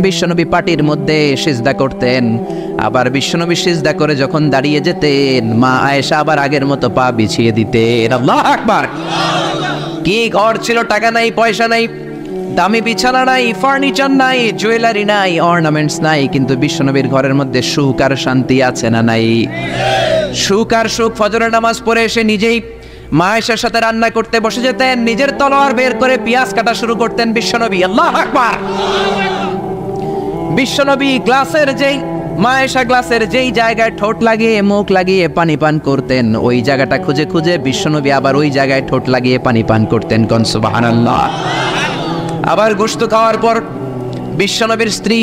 বিশ্বনবী পাটির মধ্যে সিজদা করতেন, আবার বিশ্বনবী সিজদা করে যখন দাঁড়িয়ে যেতেন মা আয়েশা আবার আগের মতো পা বিছিয়ে দিতেন। আল্লাহু আকবার। কি ঘর ছিল, টাকা নাই, পয়সা নাই, দামি বিছানা নাই, ফার্নিচার নাই, জুয়েলারি নাই, অর্নামেন্টস নাই, কিন্তু বিশ্বনবীর ঘরের মধ্যে সুখ আর শান্তি আছে না নাই? সুখ আর সুখ। ফজরের নামাজ পড়ে এসে নিজেই মা আয়েশার সাথে রান্না করতে বসে যেতেন, নিজের তলোয়ার বের করে পেঁয়াজ কাটা শুরু করতেন বিশ্বনবী। আল্লাহু আকবার। বিশ্বনবী গ্লাসের যেই মা আয়েশা গ্লাসের যেই জায়গায় ঠোঁট লাগিয়ে মুখ লাগিয়ে পানি পান করতেন, ওই জায়গাটা খুঁজে খুঁজে বিশ্বনবী আবার ওই জায়গায় ঠোঁট লাগিয়ে পানি পান করতেন। কোন সুবহানাল্লাহ। আবার গোশত খাওয়ার পর বিশ্বনবীর স্ত্রী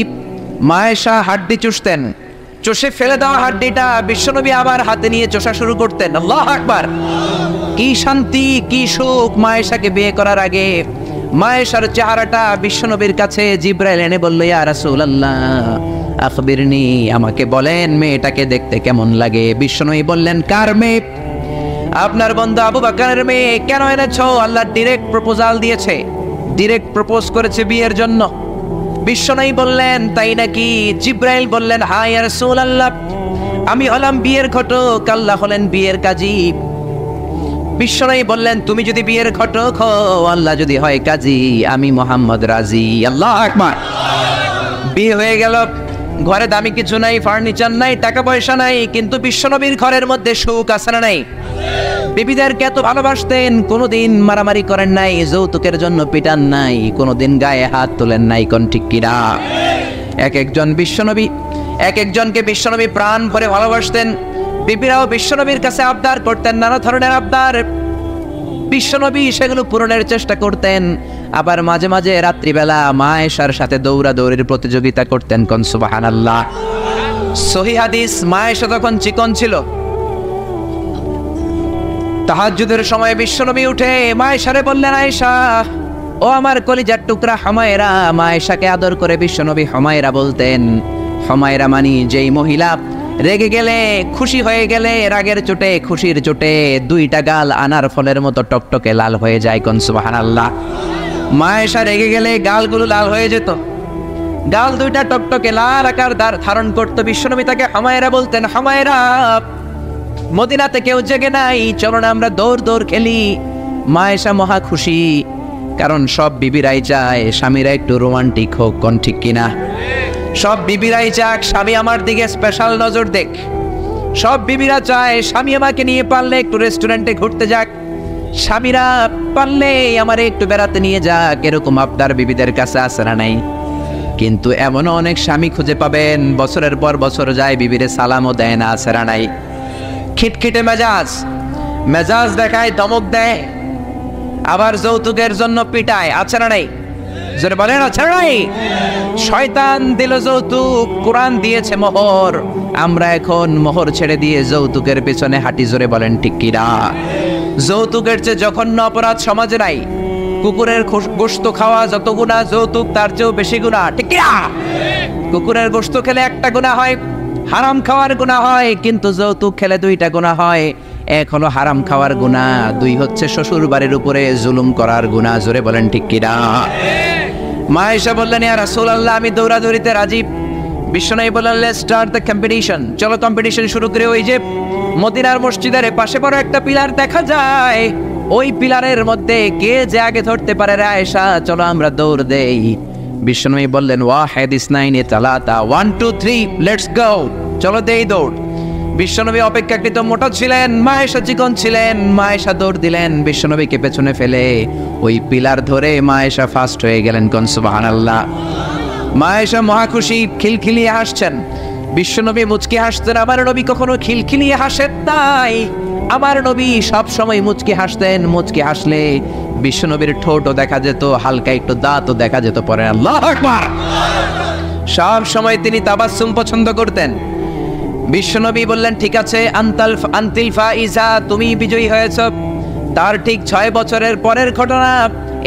মা আয়েশা হাড্ডি চুষতেন, চষে ফেলে দেওয়া হাড্ডিটা বিশ্বনবী আবার হাতে নিয়ে চষা শুরু করতেন। আল্লাহু আকবার। কি শান্তি, কি সুখ। মা আয়েশাকে বিয়ে করার আগে মা আয়েশার চেহারাটা বিশ্বনবীর কাছে জিবরাইল এনে বলল, ইয়া রাসূলুল্লাহ আখবিরনি, আমাকে বলেন মেয়েটাকে দেখতে কেমন লাগে। বিশ্বনবী বললেন, কার মেয়ে? আপনার বন্ধু আবু বকরের মেয়ে। কেন এনেছো? আল্লাহ ডিরেক্ট প্রপোজাল দিয়েছে, ডিরেক্ট প্রপোজ করেছে বিয়ের জন্য। বিশ্বনবী বললেন, তাই নাকি? জিবরাইল বললেন, হ্যাঁ ইয়া রাসূলুল্লাহ, আমি হলাম বিয়ের ঘটক, আল্লাহ হলেন বিয়ের কাজী। বিশ্বনবী বললেন, তুমি যদি বিয়ের ঘটক হও, আল্লাহ যদি হয় কাজী, আমি মুহাম্মদ রাজি। আল্লাহু আকবার। বিয়ে হয়ে গেল, ঘরে দামি কিছু নাই, ফার্নিচার নাই, টাকা পয়সা নাই, কিন্তু বিশ্বনবীর ঘরের মধ্যে সুখ আছে না নাই? বিবিদেরকে এত ভালোবাসতেন, কোনোদিন মারামারি করেন নাই, যৌতুকের জন্য পিটান নাই, কোনোদিন গায়ে হাত তোলেন নাই। কোন ঠিক কিনা? এক একজনকে বিশ্বনবী প্রাণ ভরে ভালোবাসতেন। বিবিরাও বিশ্বনবীর কাছে আবদার করতেন, নানা ধরনের আবদার। বিশ্বনবী সেগুলো পূরণের চেষ্টা করতেন। আবার মাঝে মাঝে রাত্রিবেলা মা আয়েশার সাথে দৌড়াদৌড়ির প্রতিযোগিতা করতেন। কোন সুবহানাল্লাহ। সহিহ হাদিস, মা আয়েশা তখন চিকন ছিল। তাহাজ্জুদের সময় বিশ্বনবী উঠে মা আয়েশারে বললেন, আয়েশা ও আমার কলিজার টুকরা হুমায়রা। মা আয়েশাকে আদর করে বিশ্বনবী হুমায়রা বলতেন। হুমায়রা মানি যেই মহিলা রেগে গেলে, খুশি হয়ে গেলে, রাগের চোটে, খুশির চোটে দুইটা গাল আনার ফলের মতো টকটকে লাল হয়ে যায়। কোন সুবহানাল্লাহ। মা আয়েশা রেগে গেলে গালগুলো লাল হয়ে যেত, গাল দুইটা টকটকে লাল আকার ধারণ করতো। বিশ্বনবী তাকে হুমায়রা বলতেন, হুমায়রা মদিনাতে কেউ জেগে নাই, চলো না আমরা দৌড় দৌড় খেলি। মা আয়েশা মহা খুশি, কারণ সব বিবিরাই চায় স্বামীরা একটু রোমান্টিক হোক। কোন ঠিক কিনা? সব বিবিরাই চাক স্বামী আমার দিকে স্পেশাল নজর দেখ। সব বিবিরা চায় স্বামী আমাকে নিয়ে পারলে একটু রেস্টুরেন্টে ঘুরতে যাক, স্বামীরা পারলে আমার একটু বেড়াতে নিয়ে যাক। এরকম আবদার বিবিদের কাছে আছে না নাই? কিন্তু এমনও অনেক স্বামী খুঁজে পাবেন বছরের পর বছর যায়, বিবিরে সালামও দেয় না, আছে না নাই? খিটখিটে মেজাজ দেখায়, ধমক দেয়, আবার যৌতুকের জন্য পিটায়, আছে না নাই? জোরে বলেন, আছে না নাই? শয়তান দিল যৌতুক, কোরআন দিয়েছে মোহর। আমরা এখন মোহর ছেড়ে দিয়ে যৌতুকের পেছনে হাঁটি। জোরে বলেন ঠিক কিনা? যৌতুকের চেয়ে জঘন্য অপরাধ সমাজে নাই। কুকুরের গোশত খাওয়া যত গুনাহ, যৌতুক তার চেয়েও বেশি গুনাহ। ঠিক কিনা? কুকুরের গোশত খেলে একটা গুনাহ হয়, হারাম খাওয়ার গুনাহ হয়, কিন্তু যৌতুক খেলে দুইটা গুনাহ হয়। এক হলো হারাম খাওয়ার গুনাহ, দুই হচ্ছে শ্বশুর বাড়ির উপরে জুলুম করার গুনাহ। জোরে বলেন ঠিক কিনা? মা আয়েশা বললেন, ইয়া রাসূলুল্লাহ আমি দৌড়াদৌড়িতে রাজি। বিশ্বনবী বললেন, লেটস স্টার্ট দ্য কম্পিটিশন, চলো কম্পিটিশন শুরু করে। ওই যে মদিনার মসজিদের পাশে বড় একটা পিলার দেখা যায়, ওই পিলারের মধ্যে কে যে আগে ধরতে পারে রে আয়েশা, চলো আমরা দৌড় দেই। বিশ্বনবী বললেন, ওয়াহিদ ইসনাইন তালাতা, 1 2 3 লেটস গো, চলো দেই দৌড়। বিশ্বনবী অপেক্ষাকৃত মোটা ছিলেন, মা আয়েশা চিকন ছিলেন। মা আয়েশা দৌড় দিলেন, বিশ্বনবীকে পেছনে ফেলে ওই পিলার ধরে মা আয়েশা ফার্স্ট হয়ে গেলেন। কোন সুবহানাল্লাহ। মা আয়েশা মহা খুশি, খিলখিলিয়ে হাসছেন। বিশ্বনবী মুচকি হাসতেন। আমার নবী কখনো খিলখিলিয়ে হাসেন নাই, আমার নবী সব সময় মুচকি হাসতেন। মুচকি হাসলে বিশ্বনবীর ঠোঁটও দেখা যেত, হালকা একটু দাঁতও দেখা যেত। পরে আল্লাহু আকবার। সব সময় তিনি তাবাসসুম পছন্দ করতেন। বিশ্বনবী বললেন, ঠিক আছে, আনতিল ফাইজা, তুমি বিজয়ী হয়েছ। তার ঠিক 6 বছরের পরের ঘটনা।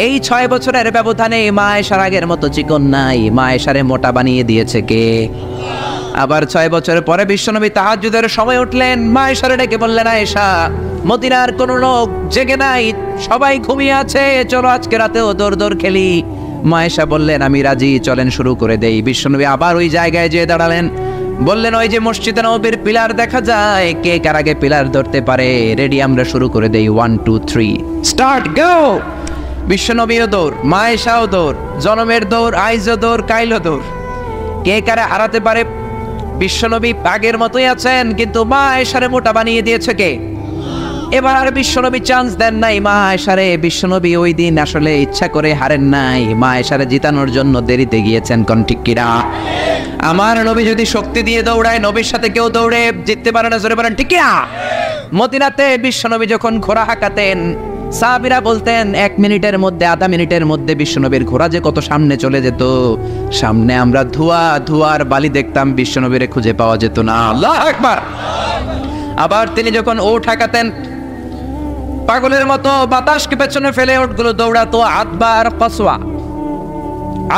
এই 6 বছরের ব্যবধানে মা আয়েশার আগের মতো চিকন নাই, মা আয়েশারে মোটা বানিয়ে দিয়েছে কে? আবার 6 বছর পরে বিশ্বনবী তাহাজ্জুদের সময় উঠলেন, মা আয়েশারে ডেকে বললেন, আয়েশা মদিনার কোন লোক জেগে নাই, সবাই ঘুমিয়ে আছে, চলো আজকে রাতেও দৌড় দৌড় খেলি। মা আয়েশা বললেন আমি রাজি, চলেন শুরু করে দেই। বিশ্বনবী আবার ওই জায়গায় যেয়ে দাঁড়ালেন, বললেন ওই যে মসজিদে নববীর পিলার দেখা যায়, কে কার আগে পিলার ধরতে পারে? রেডি, আমরা শুরু করে দেই, 1 2 3 স্টার্ট, গো। বিশ্বনবীও দৌড়, মা আয়েশাও দৌড়, জনমের দৌড়, আইজও দৌড়, কাইলও দৌড়। কে কারে হারাতে পারে? বিশ্বনবী আগের মতোই আছেন, কিন্তু মা আয়েশারে মোটা বানিয়ে দিয়েছে কে? এবার আর বিশ্বনবী চান্স দেন নাই মা আয়েশারে। বিশ্বনবী ওই দিন আসলে ইচ্ছা করে হারেন নাই, মা আয়েশারে জিতানোর জন্য দেরিতে গিয়েছেন। কোন ঠিক কিনা? আমার নবী যদি শক্তি দিয়ে দৌড়ায়, নবীর সাথে কেউ দৌড়ে জিততে পারে না, জোরে বলেন ঠিক কিনা? মদিনাতে বিশ্বনবী যখন ঘোড়া হাঁকাতেন, সাহাবীরা বলতেন 1 মিনিটের মধ্যে, আধা মিনিটের মধ্যে বিশ্বনবীর ঘোড়া যে কত সামনে চলে যেত। সামনে আমরা ধোঁয়ার বালি দেখতাম, বিশ্বনবীরে খুঁজে পাওয়া যেত না। আল্লাহু আকবার। আবার তিনি যখন ওট হাঁকাতেন, পাগলের মতো বাতাসকে পেছনে ফেলে ওটগুলো দৌড়াতো। আতবা আর কসওয়া,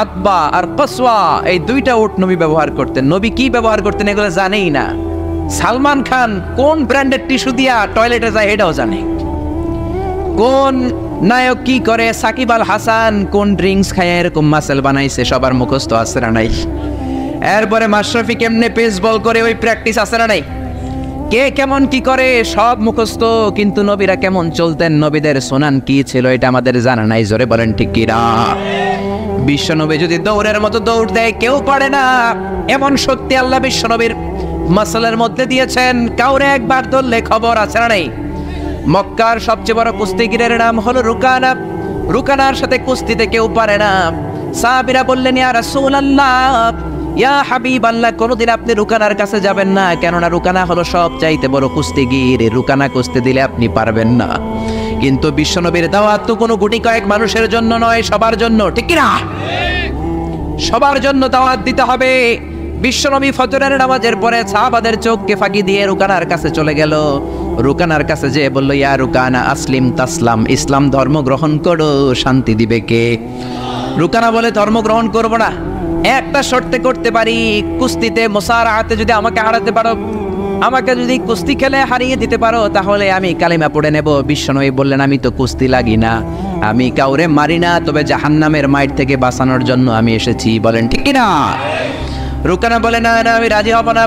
আতবা আর কসওয়া, এই দুইটা ওট নবী ব্যবহার করতেন। নবী কি ব্যবহার করতেন এগুলো জানেই না। সালমান খান কোন ব্র্যান্ডের টিস্যু দিয়া টয়লেটে যায় এটাও জানে। কোন নায়ক কি করে, সাকিব আল হাসান কোন ড্রিঙ্কস খায় এরকম মাসেল বানাইছে, সবার মুখস্থ আছে না নাই? এরপরে মাশরাফি কেমনে পেস বল করে, ওই প্র্যাকটিস আছে না নাই? কে কেমন কি করে সব মুখস্থ, কিন্তু নবীরা কেমন চলতেন, নবীদের সুনান কি ছিল এটা আমাদের জানা নাই। জোরে বলেন ঠিক কিনা? বিশ্বনবী যদি দৌড়ের মতো দৌড় দেয় কেউ পারে না, এমন শক্তি আল্লাহ বিশ্বনবীর মাসলের মধ্যে দিয়েছেন। কাউরে একবার ধরলে খবর আছে না নাই? মক্কার সবচেয়ে বড় কুস্তিগিরের নাম হলো রুকানা। রুকানার সাথে কুস্তিতে কেউ পারে না। সাহাবীরা বললেন ইয়া রাসূলুল্লাহ, ইয়া হাবিবাল্লাহ, কোনদিন আপনি রুকানার কাছে যাবেন না, কেননা রুকানা হলো সব চাইতে বড় কুস্তিগির, রুকানা কুস্তি দিলে আপনি পারবেন না। কিন্তু বিশ্বনবীর দাওয়াত তো কোনো গুটি কয়েক মানুষের জন্য নয়, সবার জন্য, ঠিক কি না? সবার জন্য দাওয়াত দিতে হবে। বিশ্বনবী ফজরের নামাজের পরে সাহাবাদের চোখকে ফাঁকি দিয়ে রুকানার কাছে চলে গেল। রুকানার কাছে যে বলল ইয়া রুকানা আসলিম তাসলাম, ইসলাম ধর্ম গ্রহণ করো, শান্তি দিবে কে? রুকানা বলে ধর্ম গ্রহণ করব না, একটা শর্তে করতে পারি, কুস্তিতে মুসারাআতে যদি আমাকে হারাতে পারো, আমাকে যদি কুস্তি খেলে হারিয়ে দিতে পারো, তাহলে আমি কালিমা পড়ে নেব। বিশ্বনবী বললেন আমি তো কুস্তি লাগি না, আমি কাউরে মারি না, তবে জাহান্নামের মাইট থেকে বাঁচানোর জন্য আমি এসেছি। বলেন ঠিক কি না? রুকানা বলে না না, আমি রাজি হব না,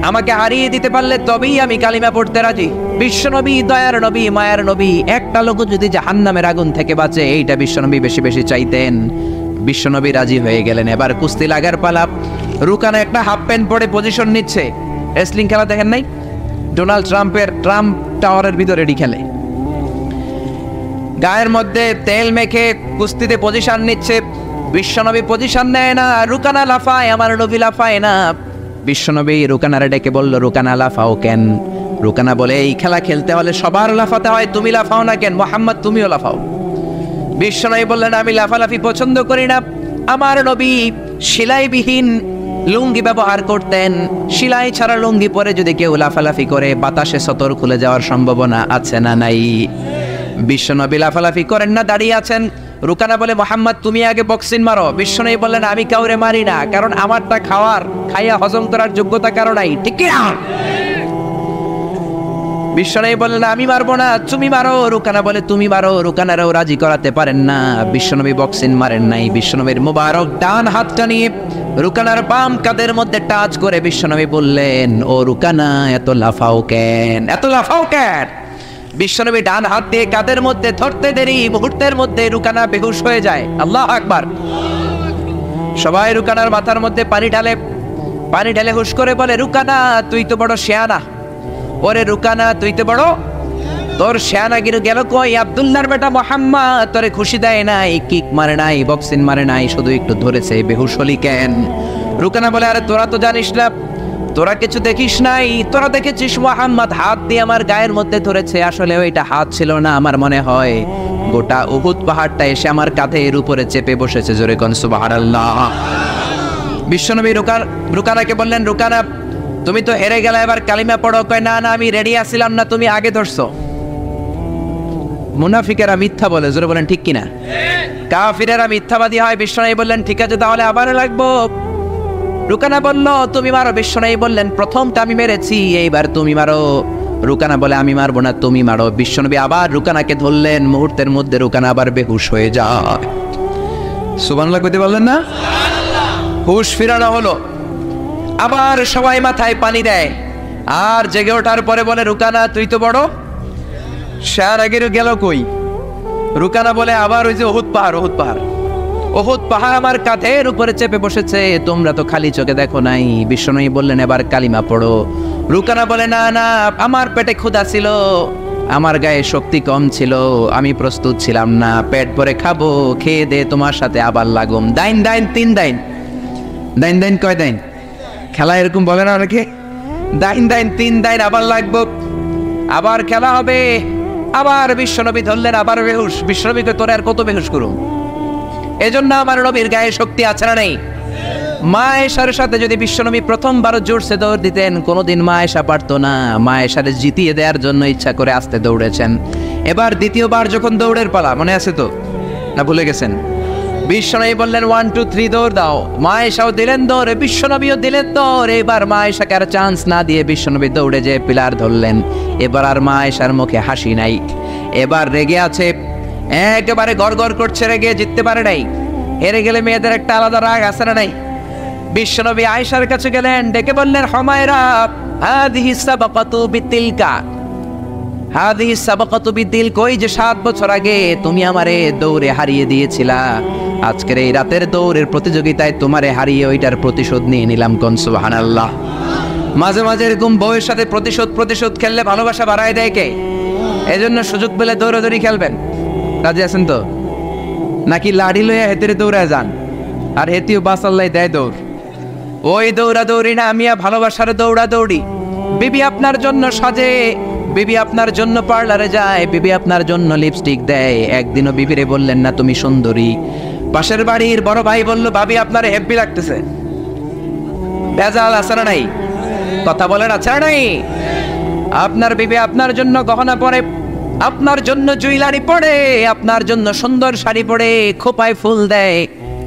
আমাকে হারিয়ে দিতে পারলে তবেই আমি কালিমা পড়তে রাজি। বিশ্বনবী দয়ার নবী, মায়ার নবী, একটা লোক যদি জাহান্নামের আগুন থেকে বাঁচে, এইটা বিশ্বনবী বেশি বেশি চাইতেন। বিশ্বনবী রাজি হয়ে গেলেন। এবার কুস্তি লাগার পালা। রুকানা একটা হাফ প্যান্ট পরে পজিশন নিচ্ছে। রেসলিং খেলা দেখেন নাই? ডোনাল্ড ট্রাম্পের ট্রাম্প টাওয়ারের ভিতরে এডি খেলে, গায়ের মধ্যে তেল মেখে কুস্তিতে পজিশন নিচ্ছে। বিশ্বনবী পজিশন নেয় না, রুকানা লাফায়, আমার নবী লাফায় না। বিশ্বনবী রুকানারে ডেকে বলল রুকানা লাফাও কেন? রুকানা বলে এই খেলা খেলতে হলে সবার লাফাতে হয়, তুমি লাফাও না কেন? মোহাম্মদ তুমিও লাফাও। বিশ্বনবী বললেন আমি লাফালাফি পছন্দ করি না। আমার নবী সেলাইবিহীন লুঙ্গি ব্যবহার করতেন। সেলাই ছাড়া লুঙ্গি পরে যদি কেউ লাফালাফি করে, বাতাসে সতর খুলে যাওয়ার সম্ভাবনা আছে না নাই? বিশ্বনবী লাফালাফি করেন না, দাঁড়িয়ে আছেন। রুকানা বলে মোহাম্মদ তুমি আগে বক্সিং মারো। বিশ্বনবী বললেন আমি কাউরে মারি না, কারণ আমারটা খাইয়া হজম করার যোগ্যতা কারো নাই, ঠিক কি না? বিশ্বনবী বললেন আমি মারবো না, তুমি মারো। রুকানা বলে তুমি মারো। রুকানারাও রাজি করাতে পারেন না। বিশ্বনবী বক্সিং মারেন নাই। বিশ্বনবীর মুবারক ডান হাতটা নিয়ে রুকানার বাম কাঁধের মধ্যে টাচ করে বিশ্বনবী বললেন ও রুকানা, এত লাফাও কেন, এত লাফাও কেন? বিশ্বনবী ডান হাত দিয়ে কাঁধের মধ্যে ধরতে দেরি, মুহূর্তের মধ্যে রুকানা বেহুশ হয়ে যায়। আল্লাহু আকবার। সবাই রুকানার মাথার মধ্যে পানি ঢালে হুশ করে বলে রুকানা তুই তো বড় শেয়ানা। ওরে রুকানা তুই তো বড়, তোর শেয়ানাগিরি গেল কই? আব্দুল্লাহর বেটা মুহাম্মদ তোরে খুশি দেয় নাই, কিক মারে নাই, বক্সিং মারে নাই, শুধু একটু ধরেছে, বেহুশ হলি কেন? রুকানা বলে আরে তোরা তো জানিস না, তোরা কিছু দেখিস নাই, তোরা দেখেছিস মুহাম্মদ হাত দিয়ে আমার গায়ের মধ্যে ধরেছে। আসলে ওইটা হাত ছিল না, আমার মনে হয় গোটা উহুদ পাহাড়টা এসে আমার কাঁধের উপরে চেপে বসেছে। জোরে কোন সুবহানাল্লাহ। বিশ্বনবী রুকানাকে বললেন রুকানা তুমি তো হেরে গেলে, এবার কালিমা পড়ো। কয় না না আমি রেডি আছিলাম না, তুমি আগে ধরছো। মুনাফিকেরা মিথ্যা বলে, জোরে বলেন ঠিক কিনা? কাফিরেরা মিথ্যাবাদী হয়। বিশ্বনবী বললেন ঠিক আছে তাহলে আবার লাগবো। রুকানা বলল তুমি মারো। বিশ্বনবী বললেন প্রথমটা আমি মেরেছি, এইবার তুমি মারো। রুকানা বলে আমি মারবো না, তুমি মারো। বিশ্বনবী আবার রুকানাকে ধরলেন। মুহূর্তের মধ্যে রুকানা আবার বেহুশ হয়ে যায়। সুবহানাল্লাহ কইতে বললেন না? হুশ ফিরানো হলো, আবার সবাই মাথায় পানি দেয়, আর জেগে ওঠার পরে বলে রুকানা তুই তো বড়, শার আগের গেল কই? রুকানা বলে আবার ওই যে ওহুদ পাহাড়, ওহুদ পাহাড়, ওহুদ পাহাড় আমার কাঁধের উপরে চেপে বসেছে, তোমরা তো খালি চোখে দেখো নাই। বিশ্বনবী বললেন এবার কালিমা পড়ো। রুকানা বলে না না, আমার পেটে ক্ষুধা ছিল, আমার গায়ে শক্তি কম ছিল, আমি প্রস্তুত ছিলাম না, পেট ভরে খাবো, খেয়ে দে তোমার সাথে আবার লাগুম। দাইন দাইন তিন দাইন, দাইন দাইন কয় দাইন? খেলা এরকম বলে না অনেকে, দাইন দাইন তিন দাইন আবার লাগবো, আবার খেলা হবে। আবার বিশ্বনবী ধরলেন, আবার বেহুশ। বিশ্বনবীকে তোরে আর কত বেহুশ করুম? এজন্য আমার নবীর গায়ে শক্তি আছে না নেই? মা আয়েশার সাথে যদি বিশ্বনবী প্রথমবার জোরসে দৌড় দিতেন, কোনোদিন মা আয়েশা পারতো না। মা আয়েশারে জিতিয়ে দেওয়ার জন্য ইচ্ছা করে আস্তে দৌড়েছেন। এবার দ্বিতীয়বার যখন দৌড়ের পালা, মনে আছে তো না ভুলে গেছেন? বিশ্বনবী বললেন 1 2 3 দৌড় দাও। মা আয়েশাও দিলেন দৌড়, বিশ্বনবীও দিলেন দৌড়। এবার মা আয়েশাকে আর চান্স না দিয়ে বিশ্বনবী দৌড়ে যেয়ে পিলার ধরলেন। এবার আর মা আয়েশার মুখে হাসি নাই, এবার রেগে আছে, একেবারে গড়গড় করছে, রেগে জিততে পারে নাই। হেরে গেলে মেয়েদের একটা আলাদা রাগ আছে না নাই? বিশ্বনবী আয়েশার কাছে গেলেন, ডেকে বললেন হুমায়রা হাদিহি সাবাকাতু বিতিলকা, হাদিহি সাবাকাতু বিতিল, কই যে 7 বছর আগে তুমি আমারে দৌড়ে হারিয়ে দিয়েছিলা, আজকের এই রাতের দৌড়ের প্রতিযোগিতায় তোমারে হারিয়ে ওইটার প্রতিশোধ নিয়ে নিলাম। কোন সুবহানাল্লাহ। মাঝে মাঝে এরকম বউয়ের সাথে প্রতিশোধ খেললে ভালোবাসা বাড়ায় দেয় কে? এজন্য সুযোগ পেলে দৌড়াদৌড়ি খেলবেন। রাজি আছেন তো? নাকি লাড়ি লইয়া হেতেরে দৌড়ায় যান, আর হেতিও বাসাল্লাই দেয় দৌড়? ওই দৌড়াদৌড়ি না, আমিয়া ভালোবাসার দৌড়াদৌড়ি। বিবি আপনার জন্য সাজে, বিবি আপনার জন্য পার্লারে যায়, বিবি আপনার জন্য লিপস্টিক দেয়। একদিনও বিবিরে বললেন না তুমি সুন্দরী? পাশের বাড়ির বড় ভাই বলল ভাবি আপনার হেব্বি লাগতেছে। ভেজাল আছে না নাই? কথা বলেন আছে না নাই? আপনার বিবি আপনার জন্য গহনা পরে, আপনার জন্য জুয়েলারি পরে, আপনার জন্য সুন্দর শাড়ি পরে, খোপায় ফুল দেয়,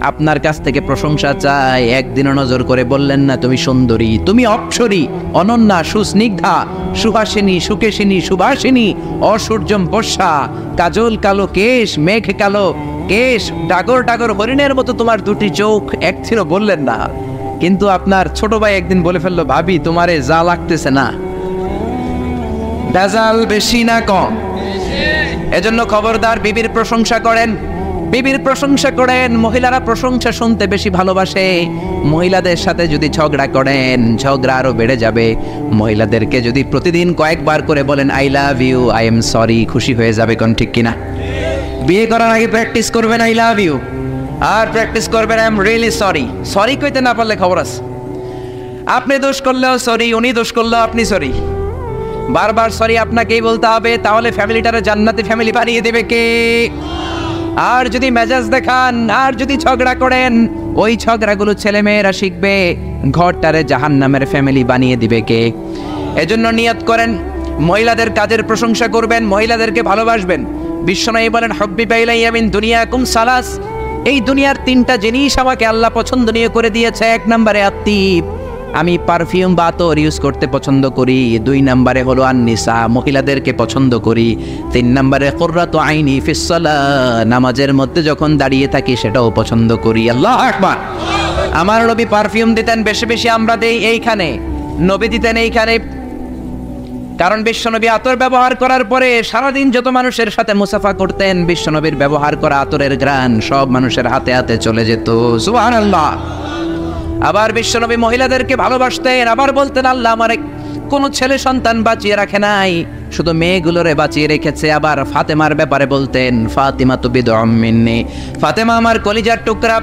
আপনার কাছ থেকে প্রশংসা চায়। একদিনও নজর করে বললেন না তুমি সুন্দরী, তুমি অপ্সরী, অনন্যা, সুস্নিগ্ধা, সুহাসিনী, সুকেশিনী, সুভাষিনী, অসূর্যম বর্ষা, কাজল কালো কেশ, মেঘ কালো কেশ, ডাগর ডাগর হরিণের মতো তোমার দুটি চোখ, একদিনও বললেন না। কিন্তু আপনার ছোট ভাই একদিন বলে ফেললো ভাবি তোমারে যা লাগতেছে না। ভেজাল বেশি না কম? এজন্য খবরদার বিবির প্রশংসা করেন, বিবির প্রশংসা করেন। মহিলারা প্রশংসা শুনতে বেশি ভালোবাসে। মহিলাদের সাথে যদি ঝগড়া করেন, ঝগড়া আরো বেড়ে যাবে। মহিলাদেরকে যদি প্রতিদিন কয়েকবার করে বলেন I love you, I am sorry, খুশি হয়ে যাবে। কোন ঠিক কিনা? বিয়ে করার আগে প্র্যাকটিস করবেন আই লাভ ইউ, আর প্র্যাকটিস করবেন I am really sorry. Sorry কইতে না পারলে খবর আছে। আপনি দোষ করলেও সরি, উনি দোষ করলেও আপনি সরি। বারবার সরি আপনাকেই বলতে হবে, তাহলে ফ্যামিলিটারে জান্নাতি ফ্যামিলি বানিয়ে দেবে কে? আর যদি মেজাজ দেখান, আর যদি ঝগড়া করেন, ওই ঝগড়াগুলো ছেলে মেয়েরা শিখবে, ঘরটারে জাহান্নামের ফ্যামিলি বানিয়ে দিবে কে? এজন্য নিয়ত করেন মহিলাদের কাজের প্রশংসা করবেন, মহিলাদেরকে ভালোবাসবেন। বিশ্বনবী বলেন হুব্বিবা ইলাইয়া মিন দুনিয়াকুম সালাস, এই দুনিয়ার 3টা জিনিস আমাকে আল্লাহ পছন্দনীয় করে দিয়েছে। 1 নম্বরে আত্তিব, আমি পারফিউম বা আতর ইউজ করতে পছন্দ করি। 2 নম্বরে হলো আন-নিসা, মহিলাদেরকে পছন্দ করি। 3 নম্বরে কুররাতু আইনি ফিস সালাহ, নামাজের মধ্যে যখন দাঁড়িয়ে থাকি সেটাও পছন্দ করি। আল্লাহু আকবার। আমার নবী পারফিউম দিতেন বেশি বেশি, আমরা দেই এইখানে, নবী দিতেন এইখানে। কারণ বিশ্বনবী আতর ব্যবহার করার পরে সারাদিন যত মানুষের সাথে মুসাফা করতেন, বিশ্বনবীর ব্যবহার করা আতরের ঘ্রাণ সব মানুষের হাতে হাতে চলে যেত। সুবহানাল্লাহ। আবার বিশ্বনবী মহিলাদেরকে ভালোবাসতেন, আবার বলতেন আল্লাহ আমার কোন ছেলে সন্তান বাঁচিয়ে রাখে নাই, শুধু মেয়েগুলোরে বাঁচিয়ে রেখেছে। আবার ফাতেমার ব্যাপারে বলতেন ফাতিমা তু বিদউম মিন্নি, ফাতেমা আমার কলিজার টুকরা,